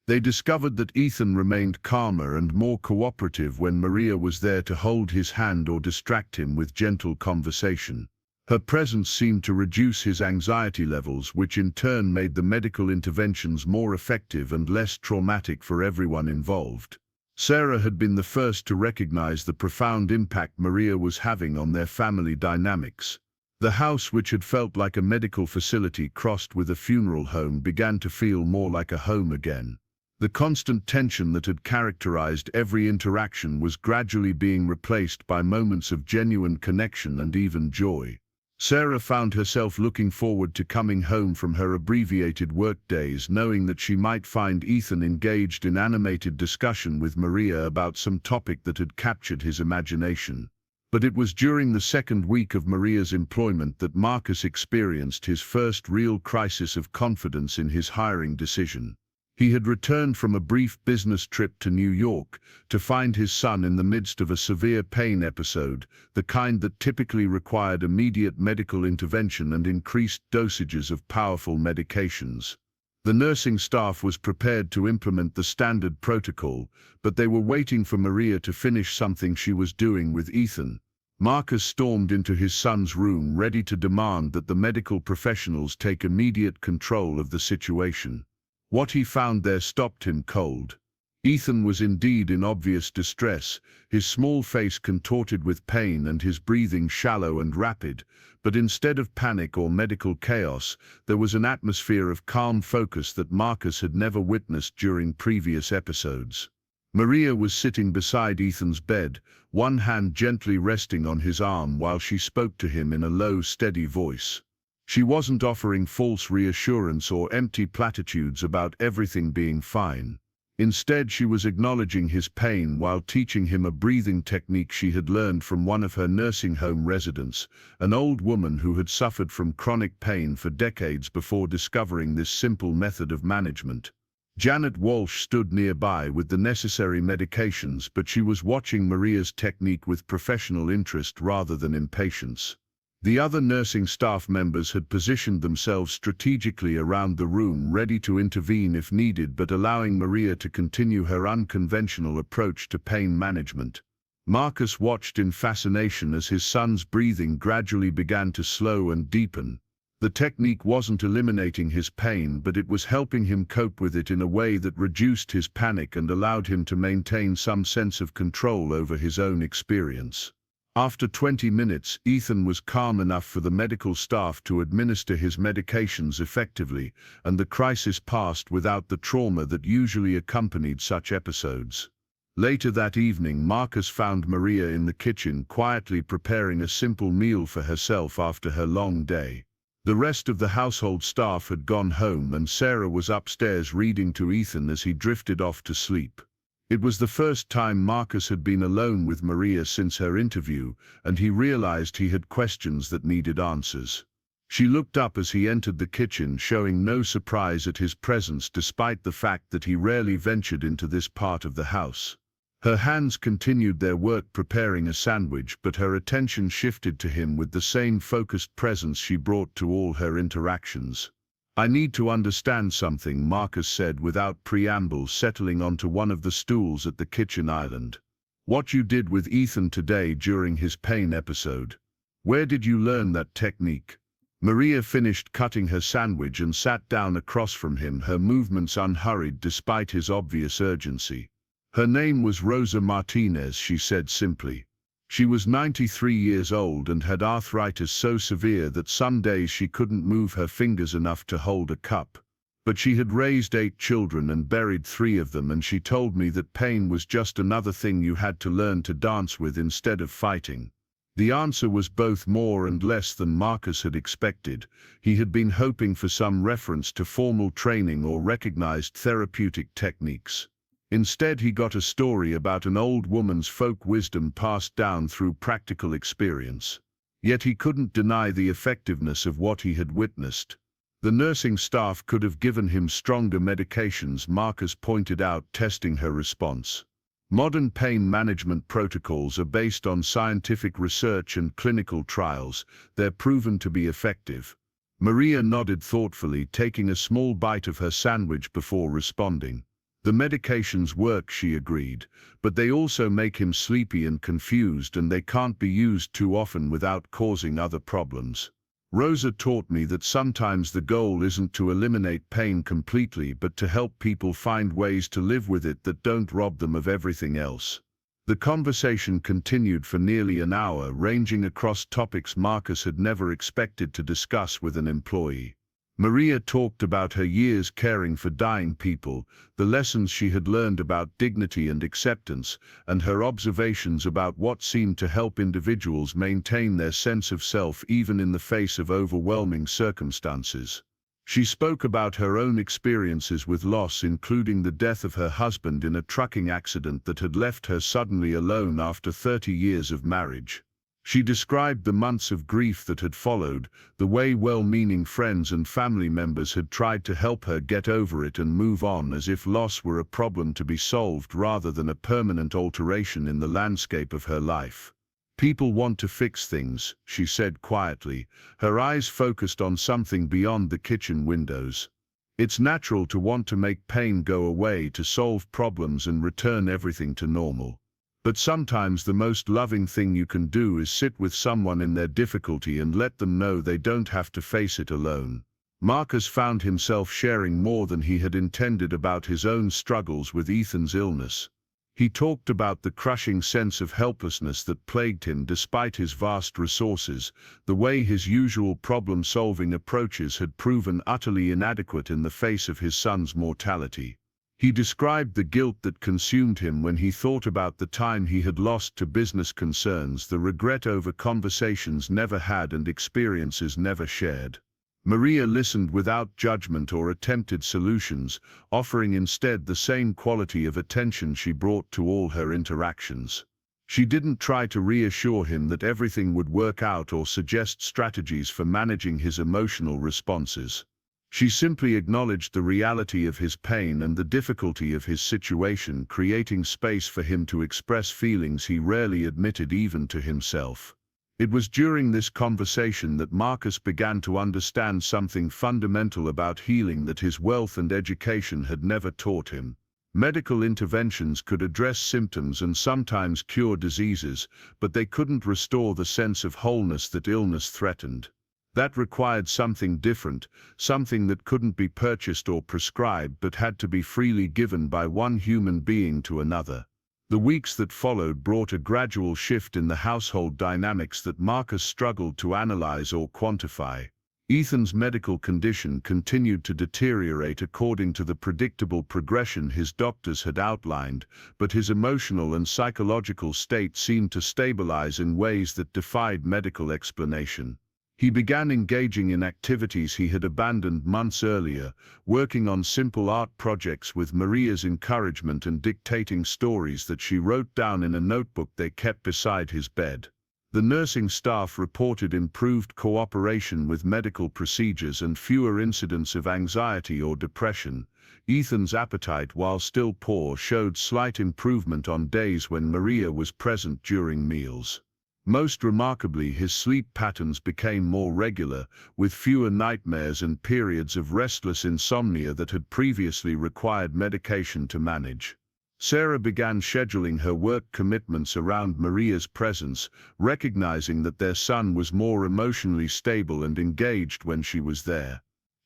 They discovered that Ethan remained calmer and more cooperative when Maria was there to hold his hand or distract him with gentle conversation. Her presence seemed to reduce his anxiety levels, which in turn made the medical interventions more effective and less traumatic for everyone involved. Sarah had been the first to recognize the profound impact Maria was having on their family dynamics. The house, which had felt like a medical facility crossed with a funeral home, began to feel more like a home again. The constant tension that had characterized every interaction was gradually being replaced by moments of genuine connection and even joy. Sarah found herself looking forward to coming home from her abbreviated work days, knowing that she might find Ethan engaged in animated discussion with Maria about some topic that had captured his imagination. But it was during the second week of Maria's employment that Marcus experienced his first real crisis of confidence in his hiring decision. He had returned from a brief business trip to New York to find his son in the midst of a severe pain episode, the kind that typically required immediate medical intervention and increased dosages of powerful medications. The nursing staff was prepared to implement the standard protocol, but they were waiting for Maria to finish something she was doing with Ethan. Marcus stormed into his son's room, ready to demand that the medical professionals take immediate control of the situation. What he found there stopped him cold. Ethan was indeed in obvious distress, his small face contorted with pain and his breathing shallow and rapid, but instead of panic or medical chaos, there was an atmosphere of calm focus that Marcus had never witnessed during previous episodes. Maria was sitting beside Ethan's bed, one hand gently resting on his arm while she spoke to him in a low, steady voice. She wasn't offering false reassurance or empty platitudes about everything being fine. Instead, she was acknowledging his pain while teaching him a breathing technique she had learned from one of her nursing home residents, an old woman who had suffered from chronic pain for decades before discovering this simple method of management. Janet Walsh stood nearby with the necessary medications, but she was watching Maria's technique with professional interest rather than impatience. The other nursing staff members had positioned themselves strategically around the room, ready to intervene if needed, but allowing Maria to continue her unconventional approach to pain management. Marcus watched in fascination as his son's breathing gradually began to slow and deepen. The technique wasn't eliminating his pain, but it was helping him cope with it in a way that reduced his panic and allowed him to maintain some sense of control over his own experience. After 20 minutes, Ethan was calm enough for the medical staff to administer his medications effectively, and the crisis passed without the trauma that usually accompanied such episodes. Later that evening, Marcus found Maria in the kitchen, quietly preparing a simple meal for herself after her long day. The rest of the household staff had gone home, and Sarah was upstairs reading to Ethan as he drifted off to sleep. It was the first time Marcus had been alone with Maria since her interview, and he realized he had questions that needed answers. She looked up as he entered the kitchen, showing no surprise at his presence despite the fact that he rarely ventured into this part of the house. Her hands continued their work preparing a sandwich, but her attention shifted to him with the same focused presence she brought to all her interactions. "I need to understand something," Marcus said without preamble, settling onto one of the stools at the kitchen island. "What you did with Ethan today during his pain episode. Where did you learn that technique?" Maria finished cutting her sandwich and sat down across from him, her movements unhurried despite his obvious urgency. Her name was Rosa Martinez, she said simply. She was 93 years old and had arthritis so severe that some days she couldn't move her fingers enough to hold a cup. But she had raised 8 children and buried 3 of them, and she told me that pain was just another thing you had to learn to dance with instead of fighting. The answer was both more and less than Marcus had expected. He had been hoping for some reference to formal training or recognized therapeutic techniques. Instead, he got a story about an old woman's folk wisdom passed down through practical experience. Yet he couldn't deny the effectiveness of what he had witnessed. The nursing staff could have given him stronger medications, Marcus pointed out, testing her response. Modern pain management protocols are based on scientific research and clinical trials. They're proven to be effective. Maria nodded thoughtfully, taking a small bite of her sandwich before responding. "The medications work," she agreed, "but they also make him sleepy and confused, and they can't be used too often without causing other problems. Rosa taught me that sometimes the goal isn't to eliminate pain completely, but to help people find ways to live with it that don't rob them of everything else." The conversation continued for nearly an hour, ranging across topics Marcus had never expected to discuss with an employee. Maria talked about her years caring for dying people, the lessons she had learned about dignity and acceptance, and her observations about what seemed to help individuals maintain their sense of self even in the face of overwhelming circumstances. She spoke about her own experiences with loss, including the death of her husband in a trucking accident that had left her suddenly alone after 30 years of marriage. She described the months of grief that had followed, the way well-meaning friends and family members had tried to help her get over it and move on, as if loss were a problem to be solved rather than a permanent alteration in the landscape of her life. "People want to fix things," she said quietly, her eyes focused on something beyond the kitchen windows. "It's natural to want to make pain go away, to solve problems and return everything to normal. But sometimes the most loving thing you can do is sit with someone in their difficulty and let them know they don't have to face it alone." Marcus found himself sharing more than he had intended about his own struggles with Ethan's illness. He talked about the crushing sense of helplessness that plagued him despite his vast resources, the way his usual problem-solving approaches had proven utterly inadequate in the face of his son's mortality. He described the guilt that consumed him when he thought about the time he had lost to business concerns, the regret over conversations never had and experiences never shared. Maria listened without judgment or attempted solutions, offering instead the same quality of attention she brought to all her interactions. She didn't try to reassure him that everything would work out or suggest strategies for managing his emotional responses. She simply acknowledged the reality of his pain and the difficulty of his situation, creating space for him to express feelings he rarely admitted even to himself. It was during this conversation that Marcus began to understand something fundamental about healing that his wealth and education had never taught him. Medical interventions could address symptoms and sometimes cure diseases, but they couldn't restore the sense of wholeness that illness threatened. That required something different, something that couldn't be purchased or prescribed but had to be freely given by one human being to another. The weeks that followed brought a gradual shift in the household dynamics that Marcus struggled to analyze or quantify. Ethan's medical condition continued to deteriorate according to the predictable progression his doctors had outlined, but his emotional and psychological state seemed to stabilize in ways that defied medical explanation. He began engaging in activities he had abandoned months earlier, working on simple art projects with Maria's encouragement and dictating stories that she wrote down in a notebook they kept beside his bed. The nursing staff reported improved cooperation with medical procedures and fewer incidents of anxiety or depression. Ethan's appetite, while still poor, showed slight improvement on days when Maria was present during meals. Most remarkably, his sleep patterns became more regular, with fewer nightmares and periods of restless insomnia that had previously required medication to manage. Sarah began scheduling her work commitments around Maria's presence, recognizing that their son was more emotionally stable and engaged when she was there.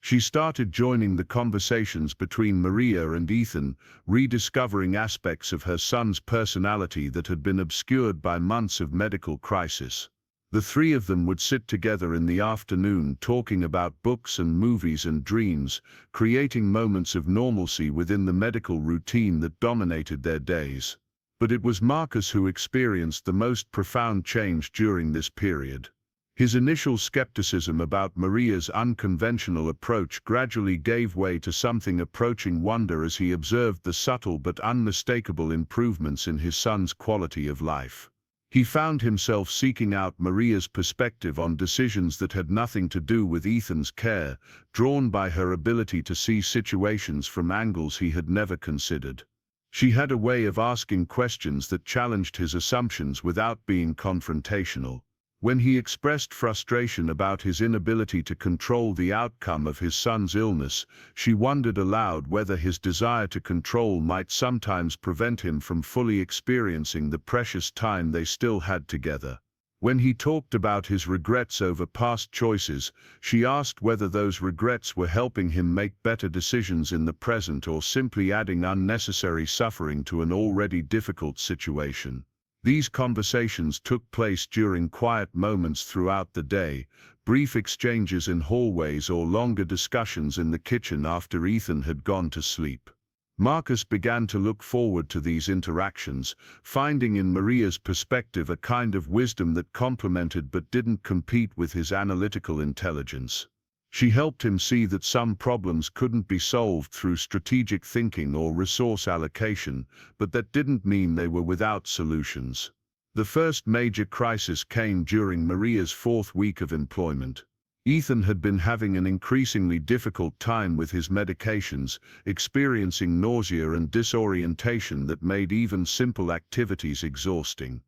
She started joining the conversations between Maria and Ethan, rediscovering aspects of her son's personality that had been obscured by months of medical crisis. The three of them would sit together in the afternoon talking about books and movies and dreams, creating moments of normalcy within the medical routine that dominated their days. But it was Marcus who experienced the most profound change during this period. His initial skepticism about Maria's unconventional approach gradually gave way to something approaching wonder as he observed the subtle but unmistakable improvements in his son's quality of life. He found himself seeking out Maria's perspective on decisions that had nothing to do with Ethan's care, drawn by her ability to see situations from angles he had never considered. She had a way of asking questions that challenged his assumptions without being confrontational. When he expressed frustration about his inability to control the outcome of his son's illness, she wondered aloud whether his desire to control might sometimes prevent him from fully experiencing the precious time they still had together. When he talked about his regrets over past choices, she asked whether those regrets were helping him make better decisions in the present or simply adding unnecessary suffering to an already difficult situation. These conversations took place during quiet moments throughout the day, brief exchanges in hallways or longer discussions in the kitchen after Ethan had gone to sleep. Marcus began to look forward to these interactions, finding in Maria's perspective a kind of wisdom that complemented but didn't compete with his analytical intelligence. She helped him see that some problems couldn't be solved through strategic thinking or resource allocation, but that didn't mean they were without solutions. The first major crisis came during Maria's 4th week of employment. Ethan had been having an increasingly difficult time with his medications, experiencing nausea and disorientation that made even simple activities exhausting.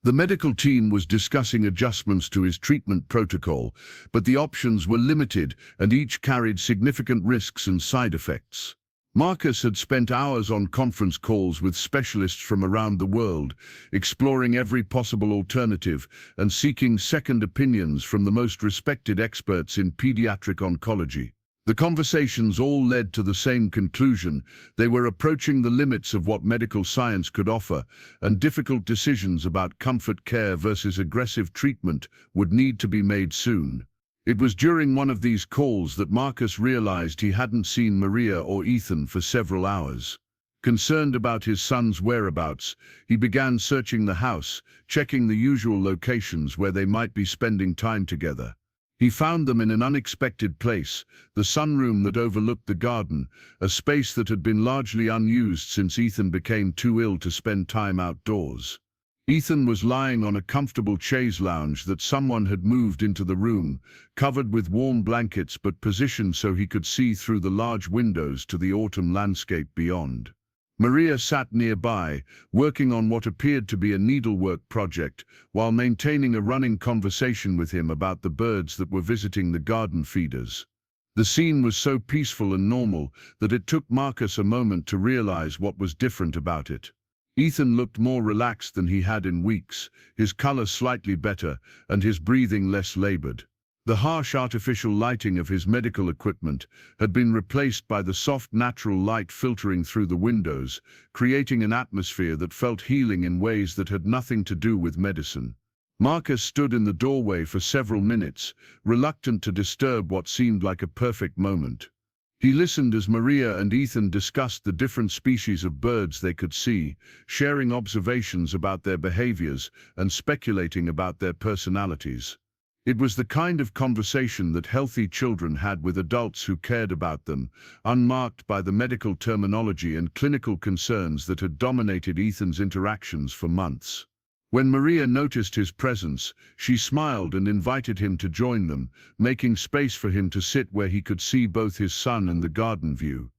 The medical team was discussing adjustments to his treatment protocol, but the options were limited and each carried significant risks and side effects. Marcus had spent hours on conference calls with specialists from around the world, exploring every possible alternative and seeking second opinions from the most respected experts in pediatric oncology. The conversations all led to the same conclusion: they were approaching the limits of what medical science could offer, and difficult decisions about comfort care versus aggressive treatment would need to be made soon. It was during one of these calls that Marcus realized he hadn't seen Maria or Ethan for several hours. Concerned about his son's whereabouts, he began searching the house, checking the usual locations where they might be spending time together. He found them in an unexpected place, the sunroom that overlooked the garden, a space that had been largely unused since Ethan became too ill to spend time outdoors. Ethan was lying on a comfortable chaise lounge that someone had moved into the room, covered with warm blankets but positioned so he could see through the large windows to the autumn landscape beyond. Maria sat nearby, working on what appeared to be a needlework project, while maintaining a running conversation with him about the birds that were visiting the garden feeders. The scene was so peaceful and normal that it took Marcus a moment to realize what was different about it. Ethan looked more relaxed than he had in weeks, his color slightly better, and his breathing less labored. The harsh artificial lighting of his medical equipment had been replaced by the soft natural light filtering through the windows, creating an atmosphere that felt healing in ways that had nothing to do with medicine. Marcus stood in the doorway for several minutes, reluctant to disturb what seemed like a perfect moment. He listened as Maria and Ethan discussed the different species of birds they could see, sharing observations about their behaviors and speculating about their personalities. It was the kind of conversation that healthy children had with adults who cared about them, unmarked by the medical terminology and clinical concerns that had dominated Ethan's interactions for months. When Maria noticed his presence, she smiled and invited him to join them, making space for him to sit where he could see both his son and the garden view.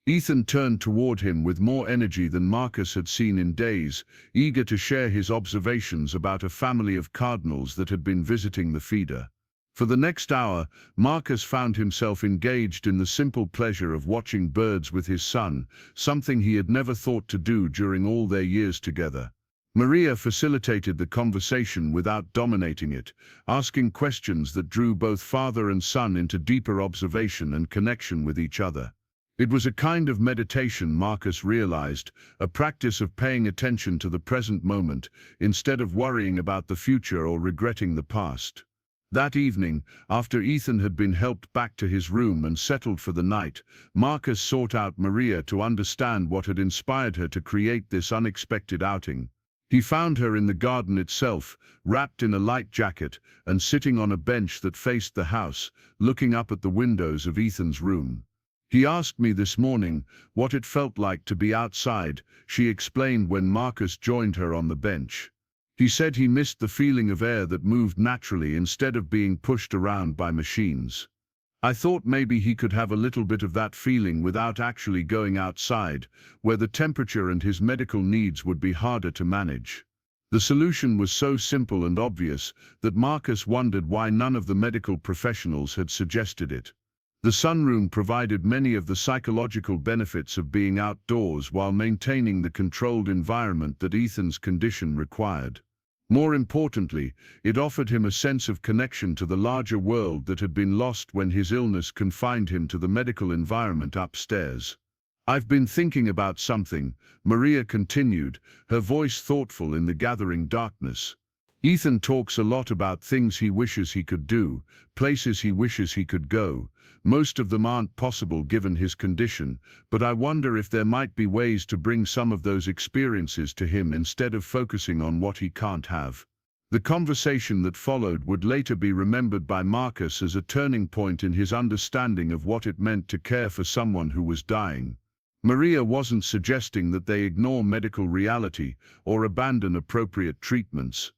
Ethan turned toward him with more energy than Marcus had seen in days, eager to share his observations about a family of cardinals that had been visiting the feeder. For the next hour, Marcus found himself engaged in the simple pleasure of watching birds with his son, something he had never thought to do during all their years together. Maria facilitated the conversation without dominating it, asking questions that drew both father and son into deeper observation and connection with each other. It was a kind of meditation, Marcus realized, a practice of paying attention to the present moment, instead of worrying about the future or regretting the past. That evening, after Ethan had been helped back to his room and settled for the night, Marcus sought out Maria to understand what had inspired her to create this unexpected outing. He found her in the garden itself, wrapped in a light jacket and sitting on a bench that faced the house, looking up at the windows of Ethan's room. "He asked me this morning what it felt like to be outside," she explained when Marcus joined her on the bench. "He said he missed the feeling of air that moved naturally instead of being pushed around by machines. I thought maybe he could have a little bit of that feeling without actually going outside, where the temperature and his medical needs would be harder to manage." The solution was so simple and obvious that Marcus wondered why none of the medical professionals had suggested it. The sunroom provided many of the psychological benefits of being outdoors while maintaining the controlled environment that Ethan's condition required. More importantly, it offered him a sense of connection to the larger world that had been lost when his illness confined him to the medical environment upstairs. "I've been thinking about something," Maria continued, her voice thoughtful in the gathering darkness. Ethan talks a lot about things he wishes he could do, places he wishes he could go. Most of them aren't possible given his condition, but I wonder if there might be ways to bring some of those experiences to him instead of focusing on what he can't have. The conversation that followed would later be remembered by Marcus as a turning point in his understanding of what it meant to care for someone who was dying. Maria wasn't suggesting that they ignore medical reality or abandon appropriate treatments.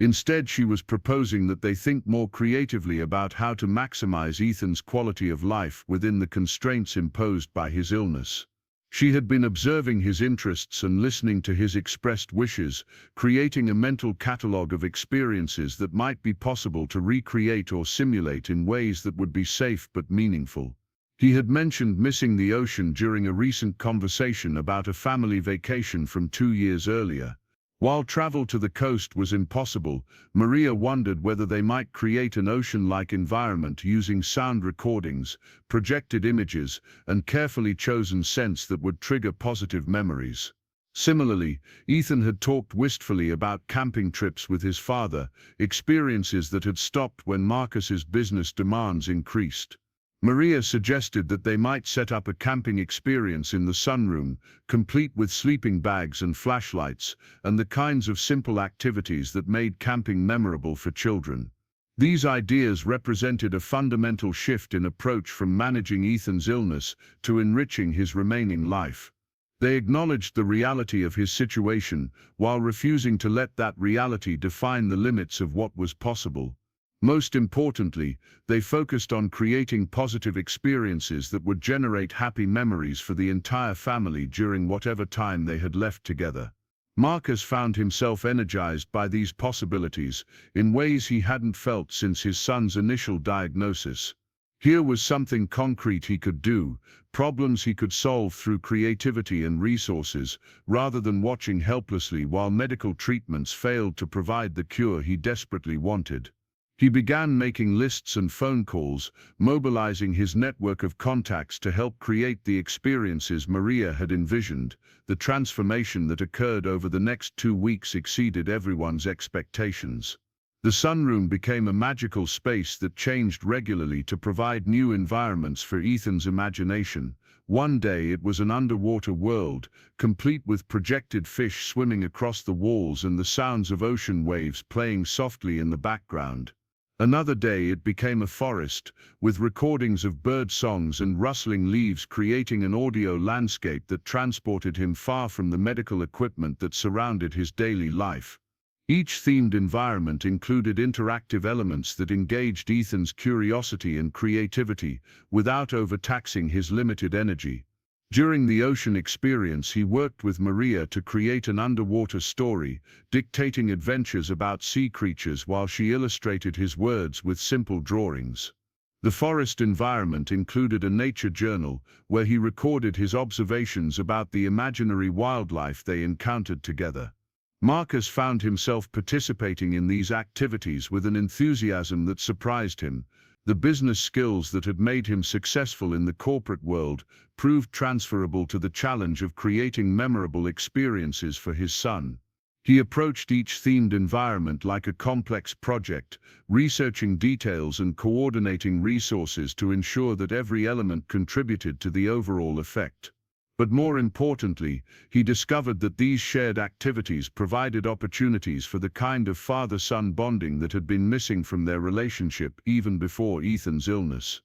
Instead, she was proposing that they think more creatively about how to maximize Ethan's quality of life within the constraints imposed by his illness. She had been observing his interests and listening to his expressed wishes, creating a mental catalogue of experiences that might be possible to recreate or simulate in ways that would be safe but meaningful. He had mentioned missing the ocean during a recent conversation about a family vacation from 2 years earlier. While travel to the coast was impossible, Maria wondered whether they might create an ocean-like environment using sound recordings, projected images, and carefully chosen scents that would trigger positive memories. Similarly, Ethan had talked wistfully about camping trips with his father, experiences that had stopped when Marcus's business demands increased. Maria suggested that they might set up a camping experience in the sunroom, complete with sleeping bags and flashlights, and the kinds of simple activities that made camping memorable for children. These ideas represented a fundamental shift in approach from managing Ethan's illness to enriching his remaining life. They acknowledged the reality of his situation, while refusing to let that reality define the limits of what was possible. Most importantly, they focused on creating positive experiences that would generate happy memories for the entire family during whatever time they had left together. Marcus found himself energized by these possibilities in ways he hadn't felt since his son's initial diagnosis. Here was something concrete he could do, problems he could solve through creativity and resources, rather than watching helplessly while medical treatments failed to provide the cure he desperately wanted. He began making lists and phone calls, mobilizing his network of contacts to help create the experiences Maria had envisioned. The transformation that occurred over the next 2 weeks exceeded everyone's expectations. The sunroom became a magical space that changed regularly to provide new environments for Ethan's imagination. One day it was an underwater world, complete with projected fish swimming across the walls and the sounds of ocean waves playing softly in the background. Another day it became a forest, with recordings of bird songs and rustling leaves creating an audio landscape that transported him far from the medical equipment that surrounded his daily life. Each themed environment included interactive elements that engaged Ethan's curiosity and creativity without overtaxing his limited energy. During the ocean experience, he worked with Maria to create an underwater story, dictating adventures about sea creatures while she illustrated his words with simple drawings. The forest environment included a nature journal, where he recorded his observations about the imaginary wildlife they encountered together. Marcus found himself participating in these activities with an enthusiasm that surprised him. The business skills that had made him successful in the corporate world proved transferable to the challenge of creating memorable experiences for his son. He approached each themed environment like a complex project, researching details and coordinating resources to ensure that every element contributed to the overall effect. But more importantly, he discovered that these shared activities provided opportunities for the kind of father-son bonding that had been missing from their relationship even before Ethan's illness.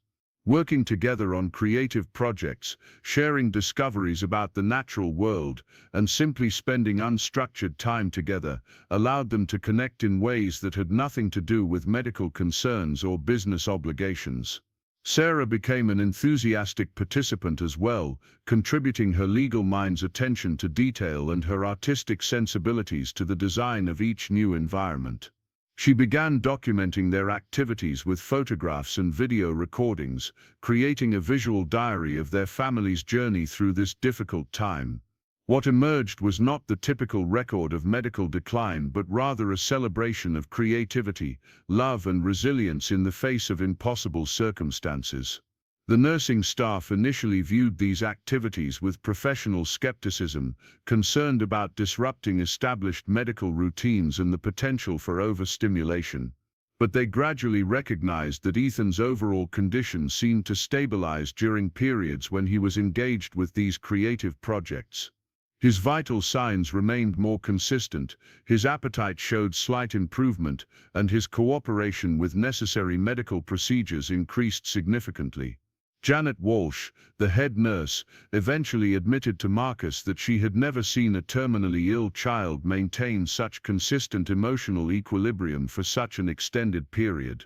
Working together on creative projects, sharing discoveries about the natural world, and simply spending unstructured time together allowed them to connect in ways that had nothing to do with medical concerns or business obligations. Sarah became an enthusiastic participant as well, contributing her legal mind's attention to detail and her artistic sensibilities to the design of each new environment. She began documenting their activities with photographs and video recordings, creating a visual diary of their family's journey through this difficult time. What emerged was not the typical record of medical decline, but rather a celebration of creativity, love, and resilience in the face of impossible circumstances. The nursing staff initially viewed these activities with professional skepticism, concerned about disrupting established medical routines and the potential for overstimulation. But they gradually recognized that Ethan's overall condition seemed to stabilize during periods when he was engaged with these creative projects. His vital signs remained more consistent, his appetite showed slight improvement, and his cooperation with necessary medical procedures increased significantly. Janet Walsh, the head nurse, eventually admitted to Marcus that she had never seen a terminally ill child maintain such consistent emotional equilibrium for such an extended period.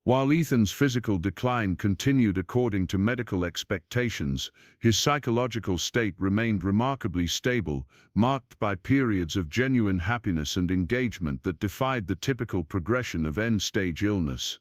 While Ethan's physical decline continued according to medical expectations, his psychological state remained remarkably stable, marked by periods of genuine happiness and engagement that defied the typical progression of end-stage illness.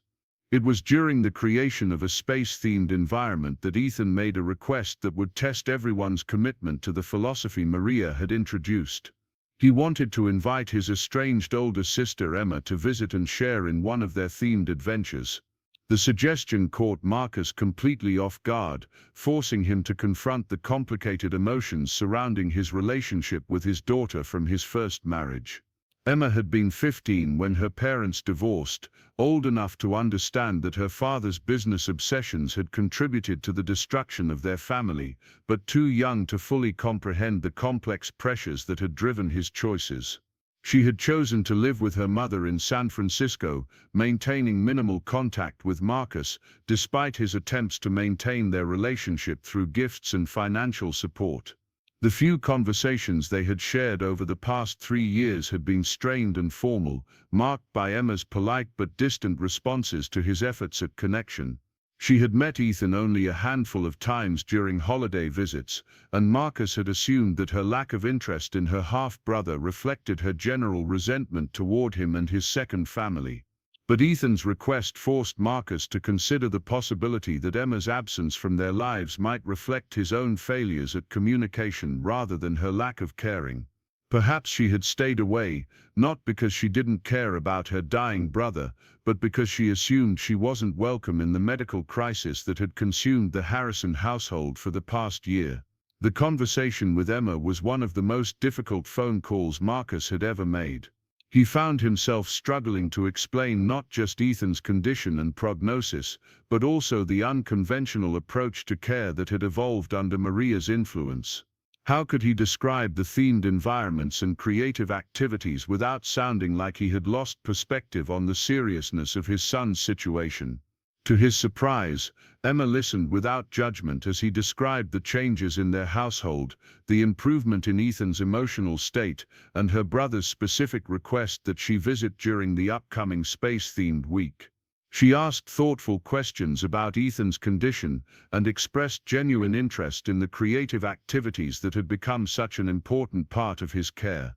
It was during the creation of a space-themed environment that Ethan made a request that would test everyone's commitment to the philosophy Maria had introduced. He wanted to invite his estranged older sister Emma to visit and share in one of their themed adventures. The suggestion caught Marcus completely off guard, forcing him to confront the complicated emotions surrounding his relationship with his daughter from his first marriage. Emma had been 15 when her parents divorced, old enough to understand that her father's business obsessions had contributed to the destruction of their family, but too young to fully comprehend the complex pressures that had driven his choices. She had chosen to live with her mother in San Francisco, maintaining minimal contact with Marcus, despite his attempts to maintain their relationship through gifts and financial support. The few conversations they had shared over the past 3 years had been strained and formal, marked by Emma's polite but distant responses to his efforts at connection. She had met Ethan only a handful of times during holiday visits, and Marcus had assumed that her lack of interest in her half-brother reflected her general resentment toward him and his second family. But Ethan's request forced Marcus to consider the possibility that Emma's absence from their lives might reflect his own failures at communication rather than her lack of caring. Perhaps she had stayed away, not because she didn't care about her dying brother, but because she assumed she wasn't welcome in the medical crisis that had consumed the Harrison household for the past year. The conversation with Emma was one of the most difficult phone calls Marcus had ever made. He found himself struggling to explain not just Ethan's condition and prognosis, but also the unconventional approach to care that had evolved under Maria's influence. How could he describe the themed environments and creative activities without sounding like he had lost perspective on the seriousness of his son's situation? To his surprise, Emma listened without judgment as he described the changes in their household, the improvement in Ethan's emotional state, and her brother's specific request that she visit during the upcoming space-themed week. She asked thoughtful questions about Ethan's condition and expressed genuine interest in the creative activities that had become such an important part of his care.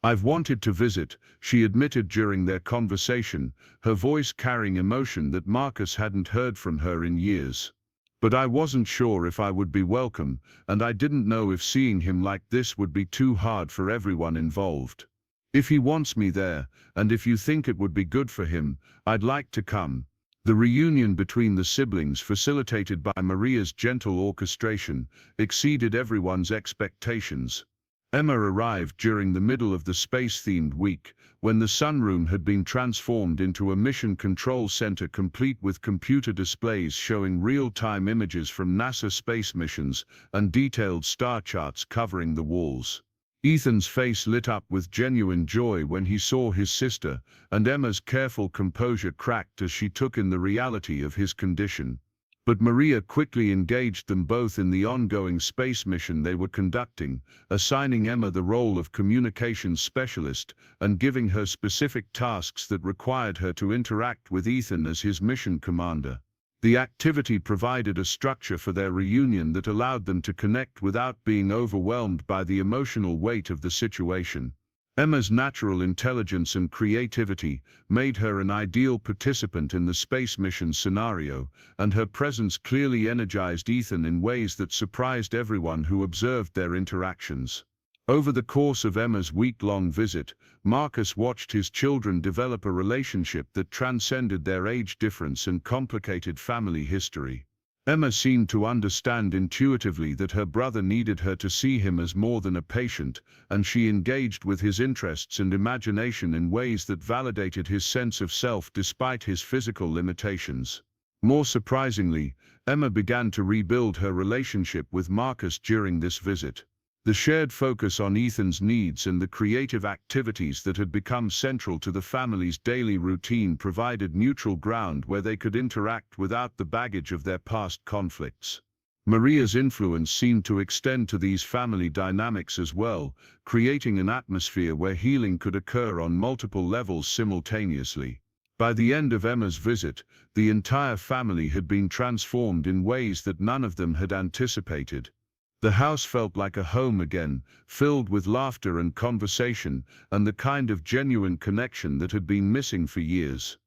"I've wanted to visit," she admitted during their conversation, her voice carrying emotion that Marcus hadn't heard from her in years. "But I wasn't sure if I would be welcome, and I didn't know if seeing him like this would be too hard for everyone involved. If he wants me there, and if you think it would be good for him, I'd like to come." The reunion between the siblings, facilitated by Maria's gentle orchestration, exceeded everyone's expectations. Emma arrived during the middle of the space-themed week, when the sunroom had been transformed into a mission control center complete with computer displays showing real-time images from NASA space missions and detailed star charts covering the walls. Ethan's face lit up with genuine joy when he saw his sister, and Emma's careful composure cracked as she took in the reality of his condition. But Maria quickly engaged them both in the ongoing space mission they were conducting, assigning Emma the role of communications specialist and giving her specific tasks that required her to interact with Ethan as his mission commander. The activity provided a structure for their reunion that allowed them to connect without being overwhelmed by the emotional weight of the situation. Emma's natural intelligence and creativity made her an ideal participant in the space mission scenario, and her presence clearly energized Ethan in ways that surprised everyone who observed their interactions. Over the course of Emma's week-long visit, Marcus watched his children develop a relationship that transcended their age difference and complicated family history. Emma seemed to understand intuitively that her brother needed her to see him as more than a patient, and she engaged with his interests and imagination in ways that validated his sense of self despite his physical limitations. More surprisingly, Emma began to rebuild her relationship with Marcus during this visit. The shared focus on Ethan's needs and the creative activities that had become central to the family's daily routine provided neutral ground where they could interact without the baggage of their past conflicts. Maria's influence seemed to extend to these family dynamics as well, creating an atmosphere where healing could occur on multiple levels simultaneously. By the end of Emma's visit, the entire family had been transformed in ways that none of them had anticipated. The house felt like a home again, filled with laughter and conversation, and the kind of genuine connection that had been missing for years.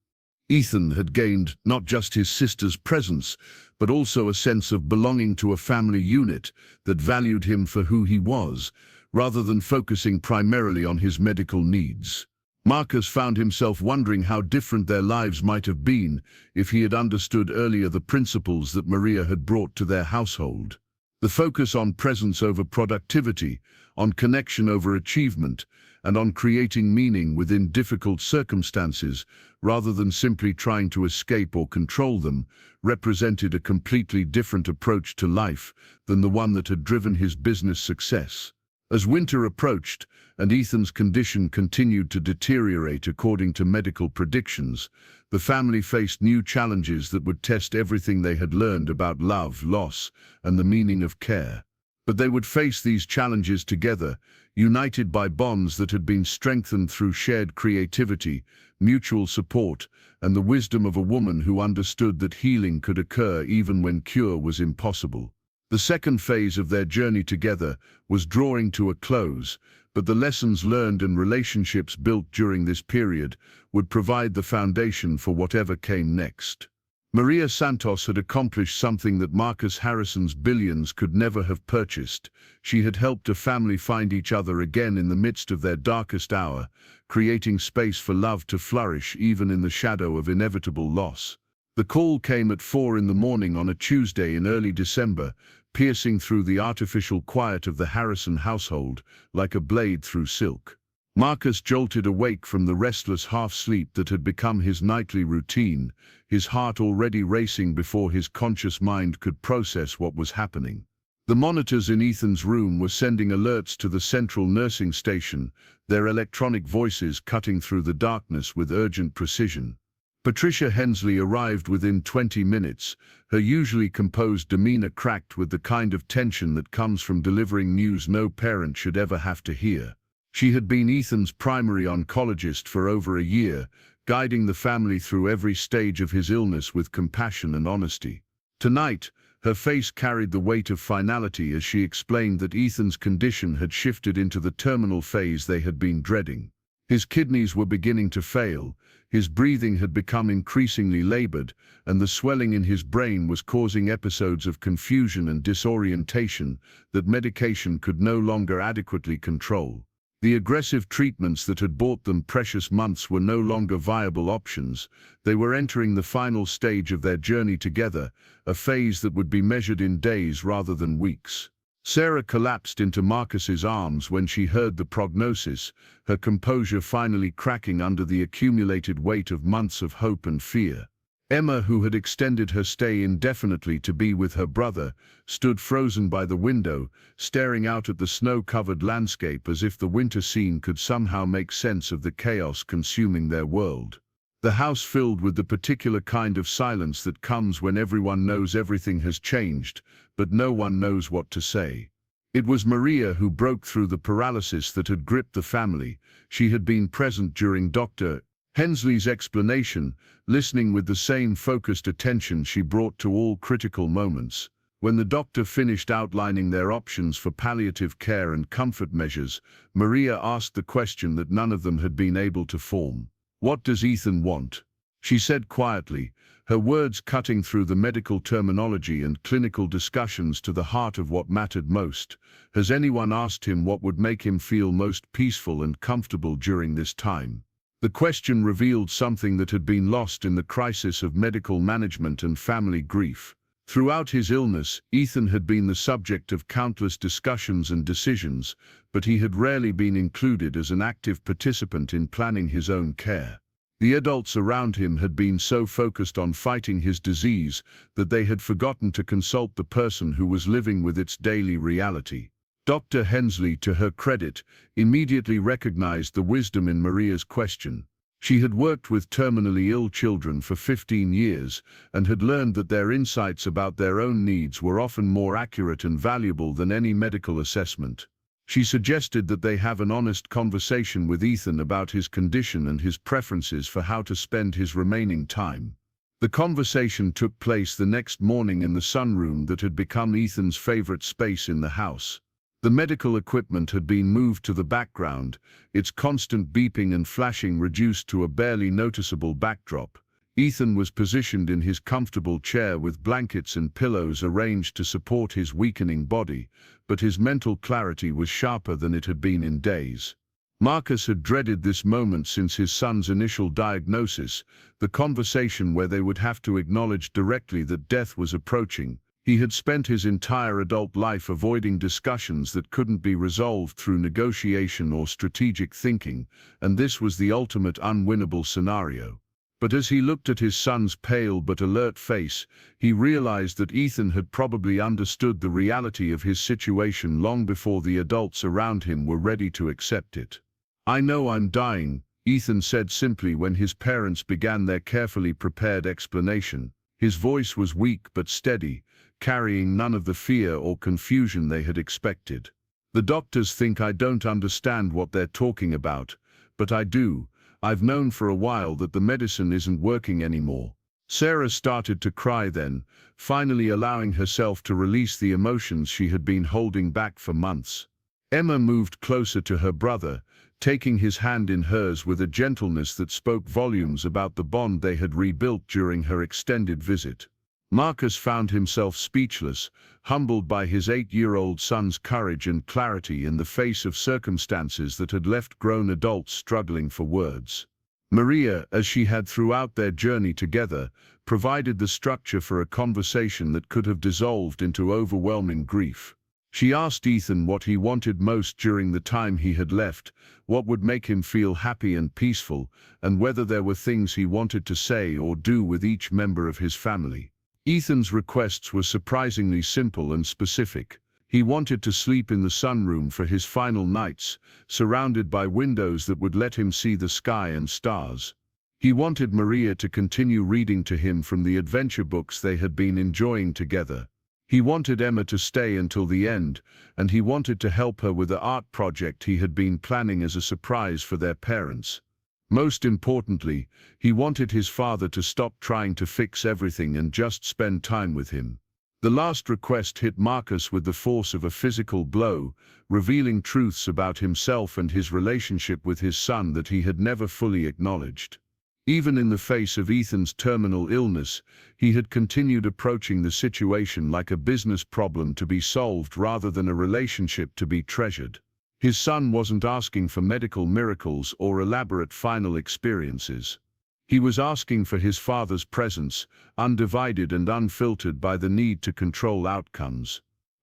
Ethan had gained not just his sister's presence, but also a sense of belonging to a family unit that valued him for who he was, rather than focusing primarily on his medical needs. Marcus found himself wondering how different their lives might have been if he had understood earlier the principles that Maria had brought to their household. The focus on presence over productivity, on connection over achievement, and on creating meaning within difficult circumstances, rather than simply trying to escape or control them, represented a completely different approach to life than the one that had driven his business success. As winter approached, and Ethan's condition continued to deteriorate according to medical predictions, the family faced new challenges that would test everything they had learned about love, loss, and the meaning of care. But they would face these challenges together, united by bonds that had been strengthened through shared creativity, mutual support, and the wisdom of a woman who understood that healing could occur even when cure was impossible. The second phase of their journey together was drawing to a close, but the lessons learned and relationships built during this period would provide the foundation for whatever came next. Maria Santos had accomplished something that Marcus Harrison's billions could never have purchased. She had helped a family find each other again in the midst of their darkest hour, creating space for love to flourish even in the shadow of inevitable loss. The call came at 4 in the morning on a Tuesday in early December, piercing through the artificial quiet of the Harrison household like a blade through silk. Marcus jolted awake from the restless half-sleep that had become his nightly routine, his heart already racing before his conscious mind could process what was happening. The monitors in Ethan's room were sending alerts to the central nursing station, their electronic voices cutting through the darkness with urgent precision. Patricia Hensley arrived within 20 minutes, her usually composed demeanor cracked with the kind of tension that comes from delivering news no parent should ever have to hear. She had been Ethan's primary oncologist for over a year, guiding the family through every stage of his illness with compassion and honesty. Tonight, her face carried the weight of finality as she explained that Ethan's condition had shifted into the terminal phase they had been dreading. His kidneys were beginning to fail, his breathing had become increasingly labored, and the swelling in his brain was causing episodes of confusion and disorientation that medication could no longer adequately control. The aggressive treatments that had bought them precious months were no longer viable options. They were entering the final stage of their journey together, a phase that would be measured in days rather than weeks. Sarah collapsed into Marcus's arms when she heard the prognosis, her composure finally cracking under the accumulated weight of months of hope and fear. Emma, who had extended her stay indefinitely to be with her brother, stood frozen by the window, staring out at the snow-covered landscape as if the winter scene could somehow make sense of the chaos consuming their world. The house filled with the particular kind of silence that comes when everyone knows everything has changed, but no one knows what to say. It was Maria who broke through the paralysis that had gripped the family. She had been present during Dr. Hensley's explanation, listening with the same focused attention she brought to all critical moments. When the doctor finished outlining their options for palliative care and comfort measures, Maria asked the question that none of them had been able to form. "What does Ethan want?" She said quietly, her words cutting through the medical terminology and clinical discussions to the heart of what mattered most. Has anyone asked him what would make him feel most peaceful and comfortable during this time? The question revealed something that had been lost in the crisis of medical management and family grief. Throughout his illness, Ethan had been the subject of countless discussions and decisions, but he had rarely been included as an active participant in planning his own care. The adults around him had been so focused on fighting his disease that they had forgotten to consult the person who was living with its daily reality. Dr. Hensley, to her credit, immediately recognized the wisdom in Maria's question. She had worked with terminally ill children for 15 years and had learned that their insights about their own needs were often more accurate and valuable than any medical assessment. She suggested that they have an honest conversation with Ethan about his condition and his preferences for how to spend his remaining time. The conversation took place the next morning in the sunroom that had become Ethan's favorite space in the house. The medical equipment had been moved to the background, its constant beeping and flashing reduced to a barely noticeable backdrop. Ethan was positioned in his comfortable chair with blankets and pillows arranged to support his weakening body, but his mental clarity was sharper than it had been in days. Marcus had dreaded this moment since his son's initial diagnosis, the conversation where they would have to acknowledge directly that death was approaching. He had spent his entire adult life avoiding discussions that couldn't be resolved through negotiation or strategic thinking, and this was the ultimate unwinnable scenario. But as he looked at his son's pale but alert face, he realized that Ethan had probably understood the reality of his situation long before the adults around him were ready to accept it. "I know I'm dying," Ethan said simply when his parents began their carefully prepared explanation. His voice was weak but steady, carrying none of the fear or confusion they had expected. "The doctors think I don't understand what they're talking about, but I do. I've known for a while that the medicine isn't working anymore." Sarah started to cry then, finally allowing herself to release the emotions she had been holding back for months. Emma moved closer to her brother, taking his hand in hers with a gentleness that spoke volumes about the bond they had rebuilt during her extended visit. Marcus found himself speechless, humbled by his 8-year-old son's courage and clarity in the face of circumstances that had left grown adults struggling for words. Maria, as she had throughout their journey together, provided the structure for a conversation that could have dissolved into overwhelming grief. She asked Ethan what he wanted most during the time he had left, what would make him feel happy and peaceful, and whether there were things he wanted to say or do with each member of his family. Ethan's requests were surprisingly simple and specific. He wanted to sleep in the sunroom for his final nights, surrounded by windows that would let him see the sky and stars. He wanted Maria to continue reading to him from the adventure books they had been enjoying together. He wanted Emma to stay until the end, and he wanted to help her with the art project he had been planning as a surprise for their parents. Most importantly, he wanted his father to stop trying to fix everything and just spend time with him. The last request hit Marcus with the force of a physical blow, revealing truths about himself and his relationship with his son that he had never fully acknowledged. Even in the face of Ethan's terminal illness, he had continued approaching the situation like a business problem to be solved rather than a relationship to be treasured. His son wasn't asking for medical miracles or elaborate final experiences. He was asking for his father's presence, undivided and unfiltered by the need to control outcomes.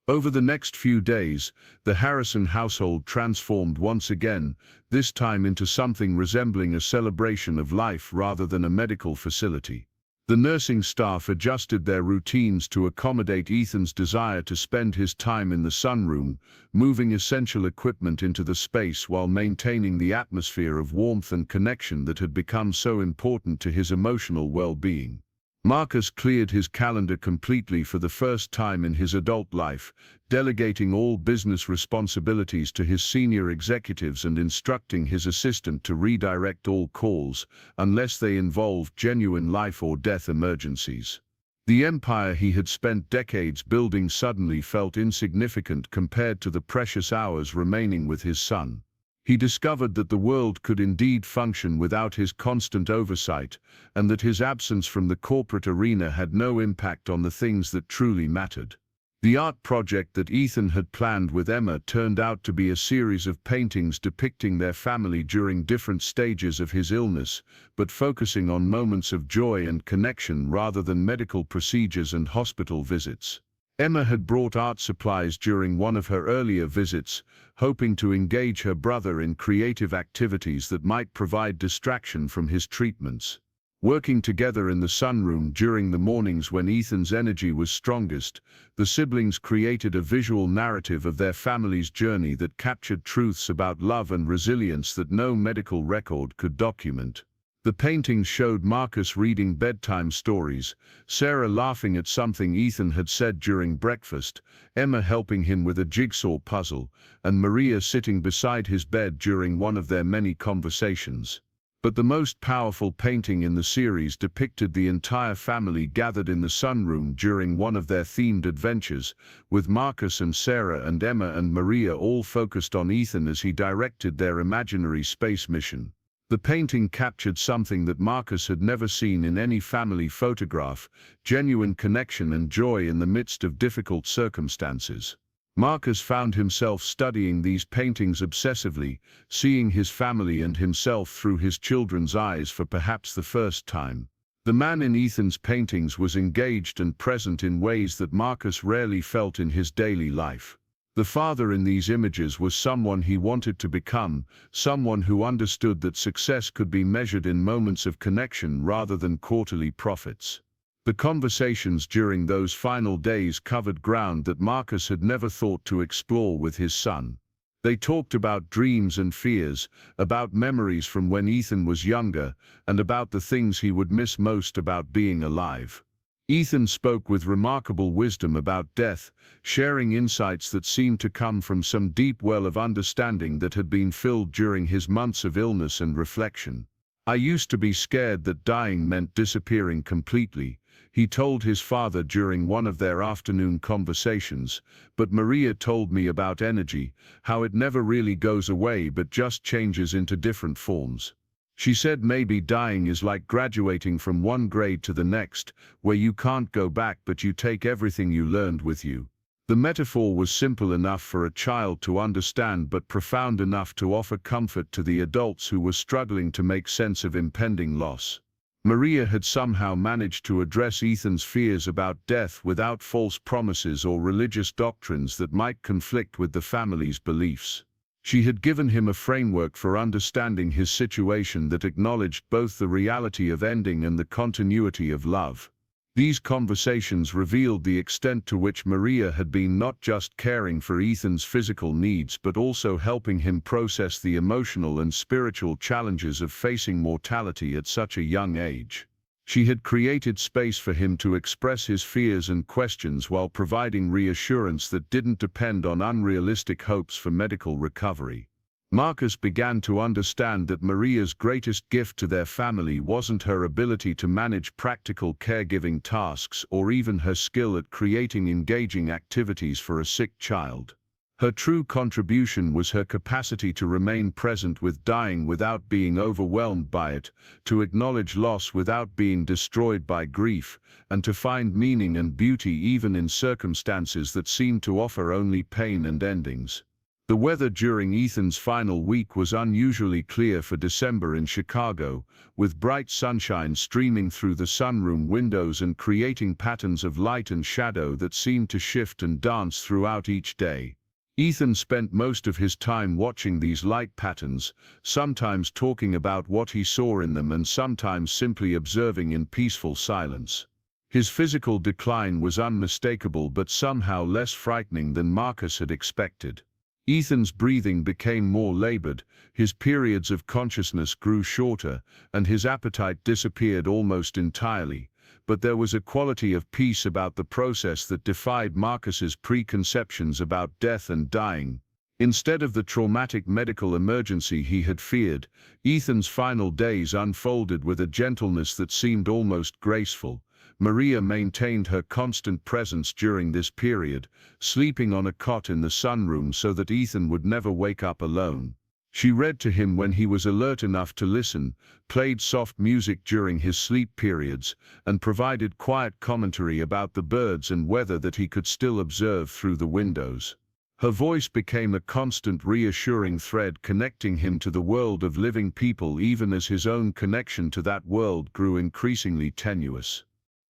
Over the next few days, the Harrison household transformed once again, this time into something resembling a celebration of life rather than a medical facility. The nursing staff adjusted their routines to accommodate Ethan's desire to spend his time in the sunroom, moving essential equipment into the space while maintaining the atmosphere of warmth and connection that had become so important to his emotional well-being. Marcus cleared his calendar completely for the first time in his adult life, delegating all business responsibilities to his senior executives and instructing his assistant to redirect all calls, unless they involved genuine life or death emergencies. The empire he had spent decades building suddenly felt insignificant compared to the precious hours remaining with his son. He discovered that the world could indeed function without his constant oversight, and that his absence from the corporate arena had no impact on the things that truly mattered. The art project that Ethan had planned with Emma turned out to be a series of paintings depicting their family during different stages of his illness, but focusing on moments of joy and connection rather than medical procedures and hospital visits. Emma had brought art supplies during one of her earlier visits, hoping to engage her brother in creative activities that might provide distraction from his treatments. Working together in the sunroom during the mornings when Ethan's energy was strongest, the siblings created a visual narrative of their family's journey that captured truths about love and resilience that no medical record could document. The paintings showed Marcus reading bedtime stories, Sarah laughing at something Ethan had said during breakfast, Emma helping him with a jigsaw puzzle, and Maria sitting beside his bed during one of their many conversations. But the most powerful painting in the series depicted the entire family gathered in the sunroom during one of their themed adventures, with Marcus and Sarah and Emma and Maria all focused on Ethan as he directed their imaginary space mission. The painting captured something that Marcus had never seen in any family photograph: genuine connection and joy in the midst of difficult circumstances. Marcus found himself studying these paintings obsessively, seeing his family and himself through his children's eyes for perhaps the first time. The man in Ethan's paintings was engaged and present in ways that Marcus rarely felt in his daily life. The father in these images was someone he wanted to become, someone who understood that success could be measured in moments of connection rather than quarterly profits. The conversations during those final days covered ground that Marcus had never thought to explore with his son. They talked about dreams and fears, about memories from when Ethan was younger, and about the things he would miss most about being alive. Ethan spoke with remarkable wisdom about death, sharing insights that seemed to come from some deep well of understanding that had been filled during his months of illness and reflection. "I used to be scared that dying meant disappearing completely," he told his father during one of their afternoon conversations, "but Maria told me about energy, how it never really goes away but just changes into different forms. She said maybe dying is like graduating from one grade to the next, where you can't go back but you take everything you learned with you." The metaphor was simple enough for a child to understand but profound enough to offer comfort to the adults who were struggling to make sense of impending loss. Maria had somehow managed to address Ethan's fears about death without false promises or religious doctrines that might conflict with the family's beliefs. She had given him a framework for understanding his situation that acknowledged both the reality of ending and the continuity of love. These conversations revealed the extent to which Maria had been not just caring for Ethan's physical needs but also helping him process the emotional and spiritual challenges of facing mortality at such a young age. She had created space for him to express his fears and questions while providing reassurance that didn't depend on unrealistic hopes for medical recovery. Marcus began to understand that Maria's greatest gift to their family wasn't her ability to manage practical caregiving tasks or even her skill at creating engaging activities for a sick child. Her true contribution was her capacity to remain present with dying without being overwhelmed by it, to acknowledge loss without being destroyed by grief, and to find meaning and beauty even in circumstances that seemed to offer only pain and endings. The weather during Ethan's final week was unusually clear for December in Chicago, with bright sunshine streaming through the sunroom windows and creating patterns of light and shadow that seemed to shift and dance throughout each day. Ethan spent most of his time watching these light patterns, sometimes talking about what he saw in them and sometimes simply observing in peaceful silence. His physical decline was unmistakable but somehow less frightening than Marcus had expected. Ethan's breathing became more labored, his periods of consciousness grew shorter, and his appetite disappeared almost entirely, but there was a quality of peace about the process that defied Marcus's preconceptions about death and dying. Instead of the traumatic medical emergency he had feared, Ethan's final days unfolded with a gentleness that seemed almost graceful. Maria maintained her constant presence during this period, sleeping on a cot in the sunroom so that Ethan would never wake up alone. She read to him when he was alert enough to listen, played soft music during his sleep periods, and provided quiet commentary about the birds and weather that he could still observe through the windows. Her voice became a constant reassuring thread connecting him to the world of living people even as his own connection to that world grew increasingly tenuous.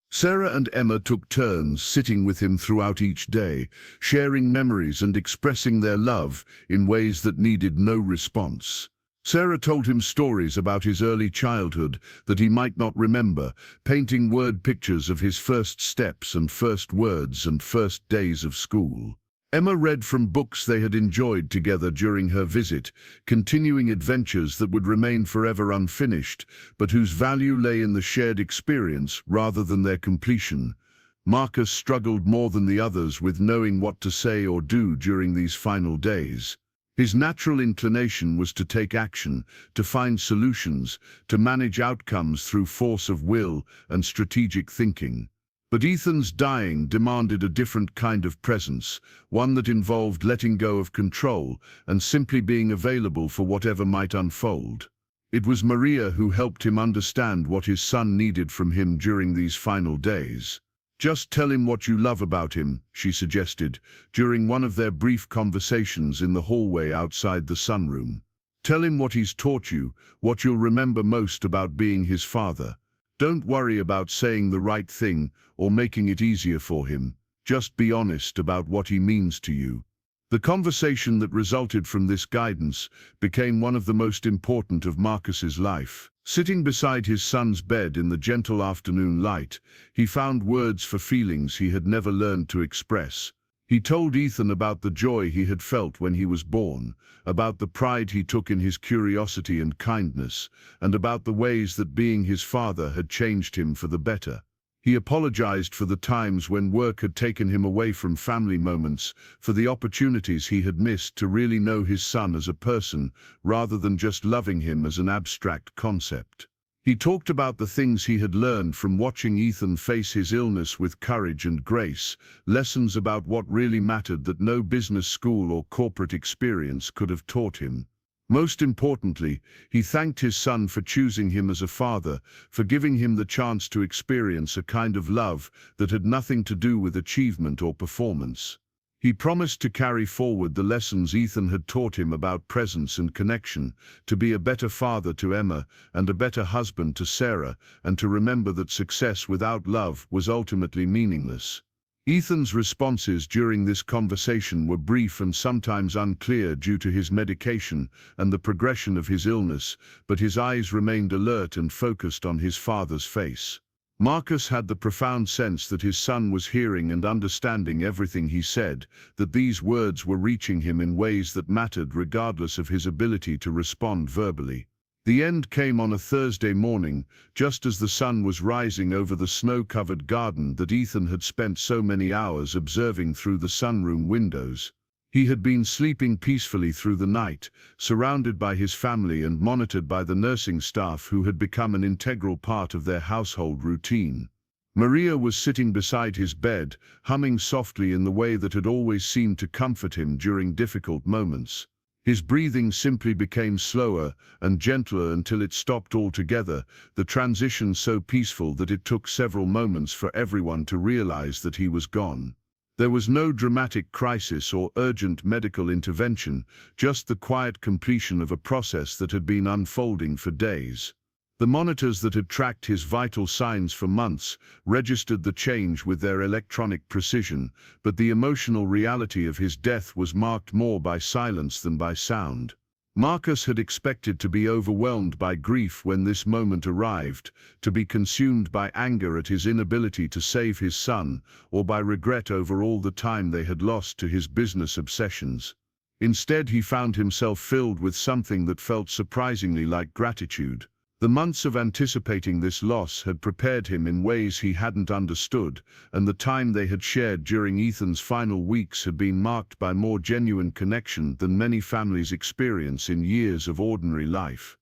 Sarah and Emma took turns sitting with him throughout each day, sharing memories and expressing their love in ways that needed no response. Sarah told him stories about his early childhood that he might not remember, painting word pictures of his first steps and first words and first days of school. Emma read from books they had enjoyed together during her visit, continuing adventures that would remain forever unfinished, but whose value lay in the shared experience rather than their completion. Marcus struggled more than the others with knowing what to say or do during these final days. His natural inclination was to take action, to find solutions, to manage outcomes through force of will and strategic thinking. But Ethan's dying demanded a different kind of presence, one that involved letting go of control and simply being available for whatever might unfold. It was Maria who helped him understand what his son needed from him during these final days. "Just tell him what you love about him," she suggested, during one of their brief conversations in the hallway outside the sunroom. "Tell him what he's taught you, what you'll remember most about being his father. Don't worry about saying the right thing or making it easier for him. Just be honest about what he means to you." The conversation that resulted from this guidance became one of the most important of Marcus's life. Sitting beside his son's bed in the gentle afternoon light, he found words for feelings he had never learned to express. He told Ethan about the joy he had felt when he was born, about the pride he took in his curiosity and kindness, and about the ways that being his father had changed him for the better. He apologized for the times when work had taken him away from family moments, for the opportunities he had missed to really know his son as a person, rather than just loving him as an abstract concept. He talked about the things he had learned from watching Ethan face his illness with courage and grace, lessons about what really mattered that no business school or corporate experience could have taught him. Most importantly, he thanked his son for choosing him as a father, for giving him the chance to experience a kind of love that had nothing to do with achievement or performance. He promised to carry forward the lessons Ethan had taught him about presence and connection, to be a better father to Emma and a better husband to Sarah, and to remember that success without love was ultimately meaningless. Ethan's responses during this conversation were brief and sometimes unclear due to his medication and the progression of his illness, but his eyes remained alert and focused on his father's face. Marcus had the profound sense that his son was hearing and understanding everything he said, that these words were reaching him in ways that mattered regardless of his ability to respond verbally. The end came on a Thursday morning, just as the sun was rising over the snow-covered garden that Ethan had spent so many hours observing through the sunroom windows. He had been sleeping peacefully through the night, surrounded by his family and monitored by the nursing staff who had become an integral part of their household routine. Maria was sitting beside his bed, humming softly in the way that had always seemed to comfort him during difficult moments. His breathing simply became slower and gentler until it stopped altogether, the transition so peaceful that it took several moments for everyone to realize that he was gone. There was no dramatic crisis or urgent medical intervention, just the quiet completion of a process that had been unfolding for days. The monitors that had tracked his vital signs for months registered the change with their electronic precision, but the emotional reality of his death was marked more by silence than by sound. Marcus had expected to be overwhelmed by grief when this moment arrived, to be consumed by anger at his inability to save his son, or by regret over all the time they had lost to his business obsessions. Instead, he found himself filled with something that felt surprisingly like gratitude. The months of anticipating this loss had prepared him in ways he hadn't understood, and the time they had shared during Ethan's final weeks had been marked by more genuine connection than many families experience in years of ordinary life.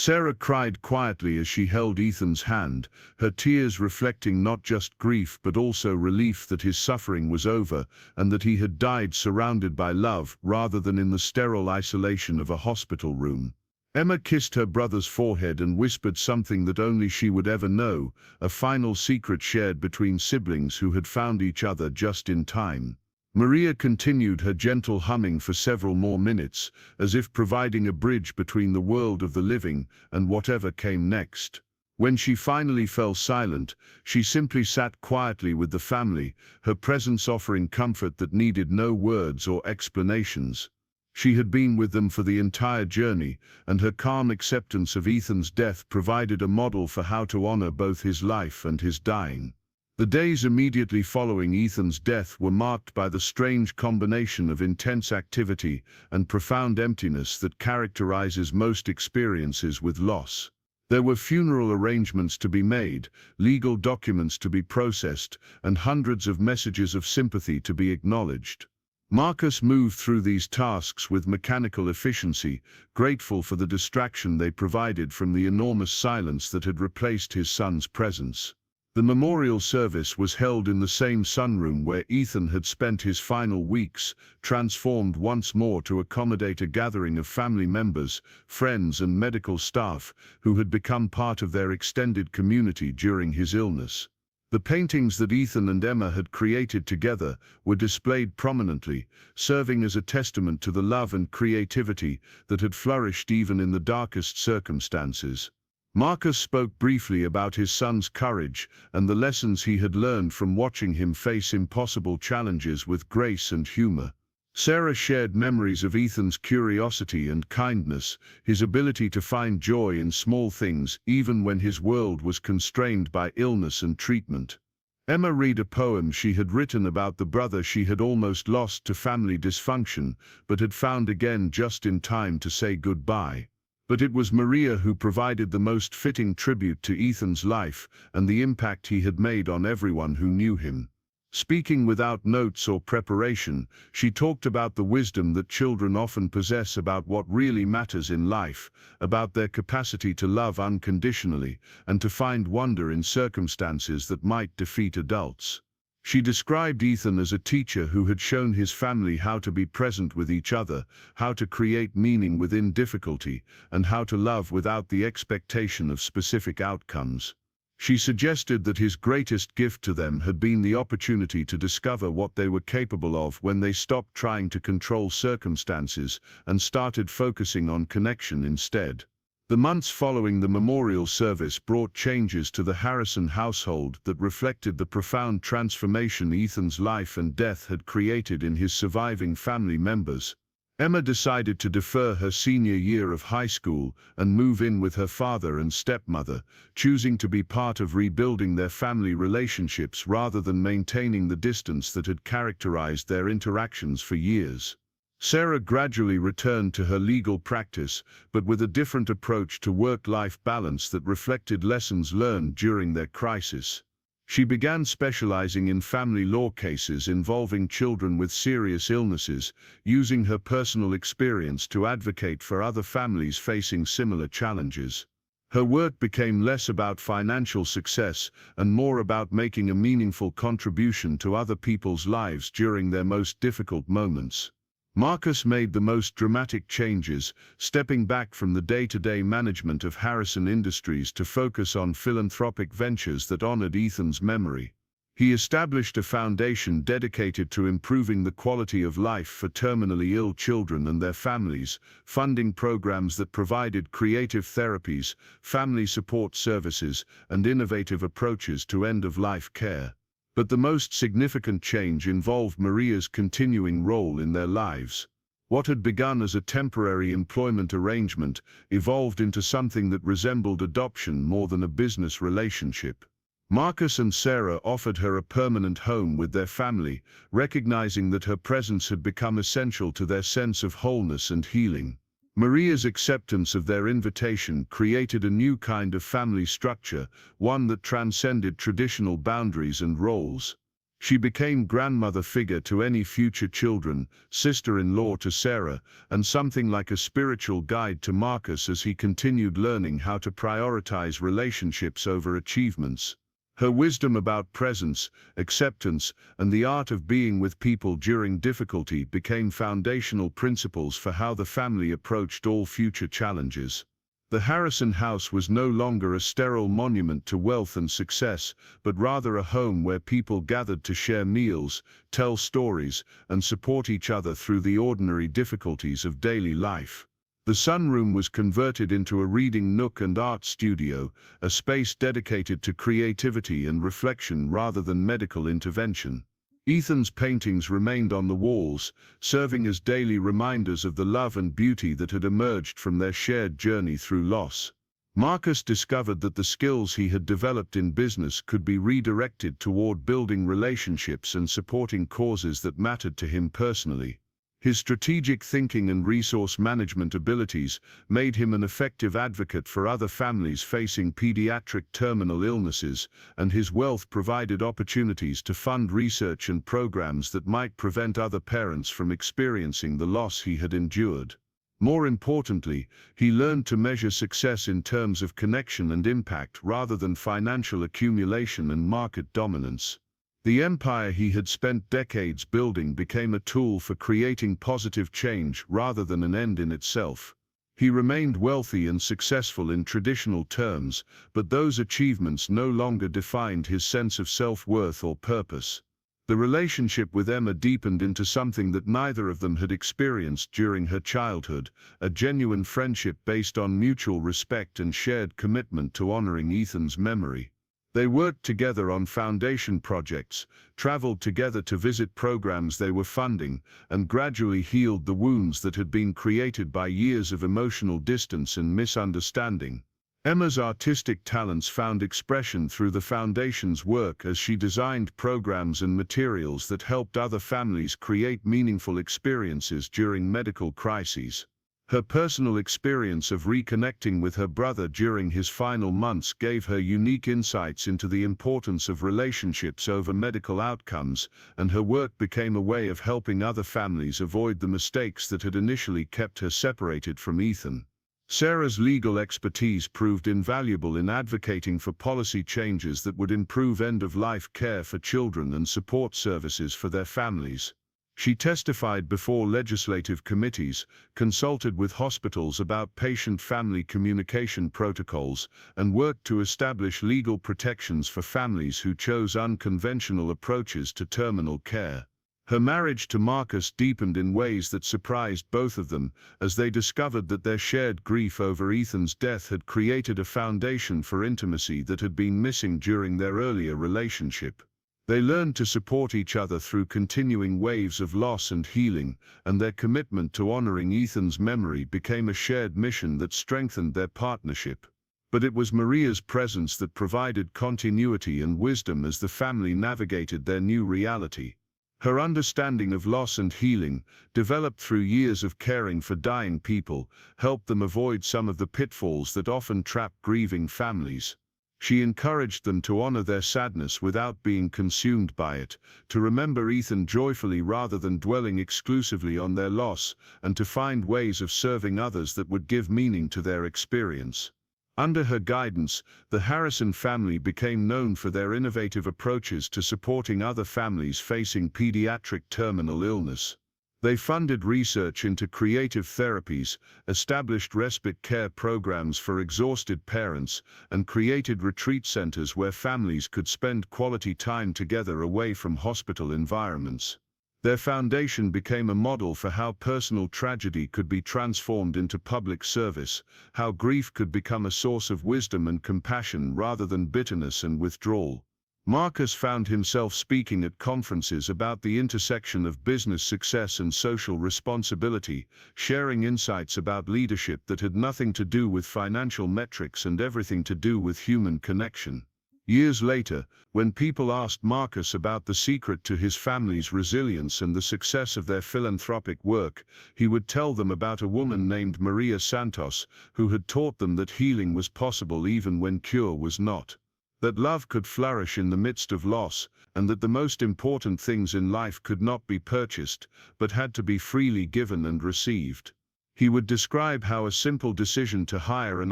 Sarah cried quietly as she held Ethan's hand, her tears reflecting not just grief but also relief that his suffering was over and that he had died surrounded by love rather than in the sterile isolation of a hospital room. Emma kissed her brother's forehead and whispered something that only she would ever know, a final secret shared between siblings who had found each other just in time. Maria continued her gentle humming for several more minutes, as if providing a bridge between the world of the living and whatever came next. When she finally fell silent, she simply sat quietly with the family, her presence offering comfort that needed no words or explanations. She had been with them for the entire journey, and her calm acceptance of Ethan's death provided a model for how to honor both his life and his dying. The days immediately following Ethan's death were marked by the strange combination of intense activity and profound emptiness that characterizes most experiences with loss. There were funeral arrangements to be made, legal documents to be processed, and hundreds of messages of sympathy to be acknowledged. Marcus moved through these tasks with mechanical efficiency, grateful for the distraction they provided from the enormous silence that had replaced his son's presence. The memorial service was held in the same sunroom where Ethan had spent his final weeks, transformed once more to accommodate a gathering of family members, friends and medical staff who had become part of their extended community during his illness. The paintings that Ethan and Emma had created together were displayed prominently, serving as a testament to the love and creativity that had flourished even in the darkest circumstances. Marcus spoke briefly about his son's courage and the lessons he had learned from watching him face impossible challenges with grace and humor. Sarah shared memories of Ethan's curiosity and kindness, his ability to find joy in small things even when his world was constrained by illness and treatment. Emma read a poem she had written about the brother she had almost lost to family dysfunction, but had found again just in time to say goodbye. But it was Maria who provided the most fitting tribute to Ethan's life and the impact he had made on everyone who knew him. Speaking without notes or preparation, she talked about the wisdom that children often possess about what really matters in life, about their capacity to love unconditionally and to find wonder in circumstances that might defeat adults. She described Ethan as a teacher who had shown his family how to be present with each other, how to create meaning within difficulty, and how to love without the expectation of specific outcomes. She suggested that his greatest gift to them had been the opportunity to discover what they were capable of when they stopped trying to control circumstances and started focusing on connection instead. The months following the memorial service brought changes to the Harrison household that reflected the profound transformation Ethan's life and death had created in his surviving family members. Emma decided to defer her senior year of high school and move in with her father and stepmother, choosing to be part of rebuilding their family relationships rather than maintaining the distance that had characterized their interactions for years. Sarah gradually returned to her legal practice, but with a different approach to work-life balance that reflected lessons learned during their crisis. She began specializing in family law cases involving children with serious illnesses, using her personal experience to advocate for other families facing similar challenges. Her work became less about financial success and more about making a meaningful contribution to other people's lives during their most difficult moments. Marcus made the most dramatic changes, stepping back from the day-to-day management of Harrison Industries to focus on philanthropic ventures that honored Ethan's memory. He established a foundation dedicated to improving the quality of life for terminally ill children and their families, funding programs that provided creative therapies, family support services, and innovative approaches to end-of-life care. But the most significant change involved Maria's continuing role in their lives. What had begun as a temporary employment arrangement evolved into something that resembled adoption more than a business relationship. Marcus and Sarah offered her a permanent home with their family, recognizing that her presence had become essential to their sense of wholeness and healing. Maria's acceptance of their invitation created a new kind of family structure, one that transcended traditional boundaries and roles. She became grandmother figure to any future children, sister-in-law to Sarah, and something like a spiritual guide to Marcus as he continued learning how to prioritize relationships over achievements. Her wisdom about presence, acceptance, and the art of being with people during difficulty became foundational principles for how the family approached all future challenges. The Harrison house was no longer a sterile monument to wealth and success, but rather a home where people gathered to share meals, tell stories, and support each other through the ordinary difficulties of daily life. The sunroom was converted into a reading nook and art studio, a space dedicated to creativity and reflection rather than medical intervention. Ethan's paintings remained on the walls, serving as daily reminders of the love and beauty that had emerged from their shared journey through loss. Marcus discovered that the skills he had developed in business could be redirected toward building relationships and supporting causes that mattered to him personally. His strategic thinking and resource management abilities made him an effective advocate for other families facing pediatric terminal illnesses, and his wealth provided opportunities to fund research and programs that might prevent other parents from experiencing the loss he had endured. More importantly, he learned to measure success in terms of connection and impact rather than financial accumulation and market dominance. The empire he had spent decades building became a tool for creating positive change rather than an end in itself. He remained wealthy and successful in traditional terms, but those achievements no longer defined his sense of self-worth or purpose. The relationship with Emma deepened into something that neither of them had experienced during her childhood, a genuine friendship based on mutual respect and shared commitment to honoring Ethan's memory. They worked together on foundation projects, traveled together to visit programs they were funding, and gradually healed the wounds that had been created by years of emotional distance and misunderstanding. Emma's artistic talents found expression through the foundation's work as she designed programs and materials that helped other families create meaningful experiences during medical crises. Her personal experience of reconnecting with her brother during his final months gave her unique insights into the importance of relationships over medical outcomes, and her work became a way of helping other families avoid the mistakes that had initially kept her separated from Ethan. Sarah's legal expertise proved invaluable in advocating for policy changes that would improve end-of-life care for children and support services for their families. She testified before legislative committees, consulted with hospitals about patient-family communication protocols, and worked to establish legal protections for families who chose unconventional approaches to terminal care. Her marriage to Marcus deepened in ways that surprised both of them, as they discovered that their shared grief over Ethan's death had created a foundation for intimacy that had been missing during their earlier relationship. They learned to support each other through continuing waves of loss and healing, and their commitment to honoring Ethan's memory became a shared mission that strengthened their partnership. But it was Maria's presence that provided continuity and wisdom as the family navigated their new reality. Her understanding of loss and healing, developed through years of caring for dying people, helped them avoid some of the pitfalls that often trap grieving families. She encouraged them to honor their sadness without being consumed by it, to remember Ethan joyfully rather than dwelling exclusively on their loss, and to find ways of serving others that would give meaning to their experience. Under her guidance, the Harrison family became known for their innovative approaches to supporting other families facing pediatric terminal illness. They funded research into creative therapies, established respite care programs for exhausted parents, and created retreat centers where families could spend quality time together away from hospital environments. Their foundation became a model for how personal tragedy could be transformed into public service, how grief could become a source of wisdom and compassion rather than bitterness and withdrawal. Marcus found himself speaking at conferences about the intersection of business success and social responsibility, sharing insights about leadership that had nothing to do with financial metrics and everything to do with human connection. Years later, when people asked Marcus about the secret to his family's resilience and the success of their philanthropic work, he would tell them about a woman named Maria Santos, who had taught them that healing was possible even when cure was not. that love could flourish in the midst of loss, and that the most important things in life could not be purchased, but had to be freely given and received. He would describe how a simple decision to hire an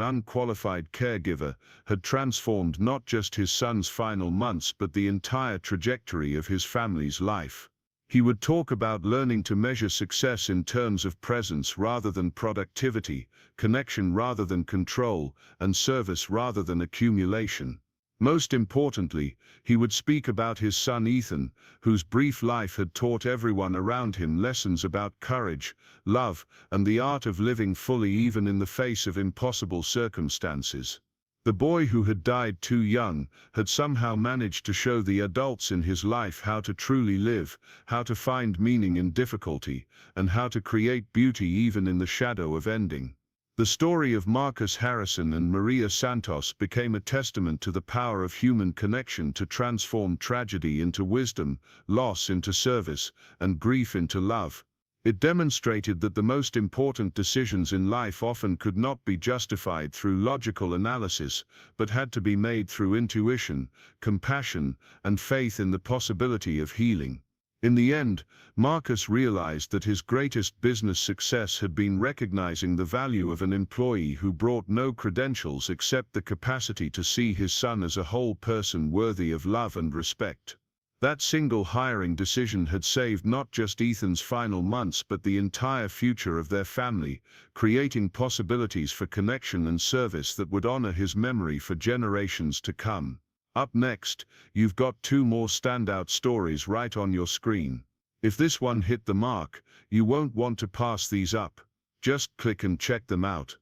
unqualified caregiver had transformed not just his son's final months but the entire trajectory of his family's life. He would talk about learning to measure success in terms of presence rather than productivity, connection rather than control, and service rather than accumulation. Most importantly, he would speak about his son Ethan, whose brief life had taught everyone around him lessons about courage, love, and the art of living fully even in the face of impossible circumstances. The boy who had died too young had somehow managed to show the adults in his life how to truly live, how to find meaning in difficulty, and how to create beauty even in the shadow of ending. The story of Marcus Harrison and Maria Santos became a testament to the power of human connection to transform tragedy into wisdom, loss into service, and grief into love. It demonstrated that the most important decisions in life often could not be justified through logical analysis, but had to be made through intuition, compassion, and faith in the possibility of healing. In the end, Marcus realized that his greatest business success had been recognizing the value of an employee who brought no credentials except the capacity to see his son as a whole person worthy of love and respect. That single hiring decision had saved not just Ethan's final months but the entire future of their family, creating possibilities for connection and service that would honor his memory for generations to come. Up next, you've got two more standout stories right on your screen. If this one hit the mark, you won't want to pass these up. Just click and check them out.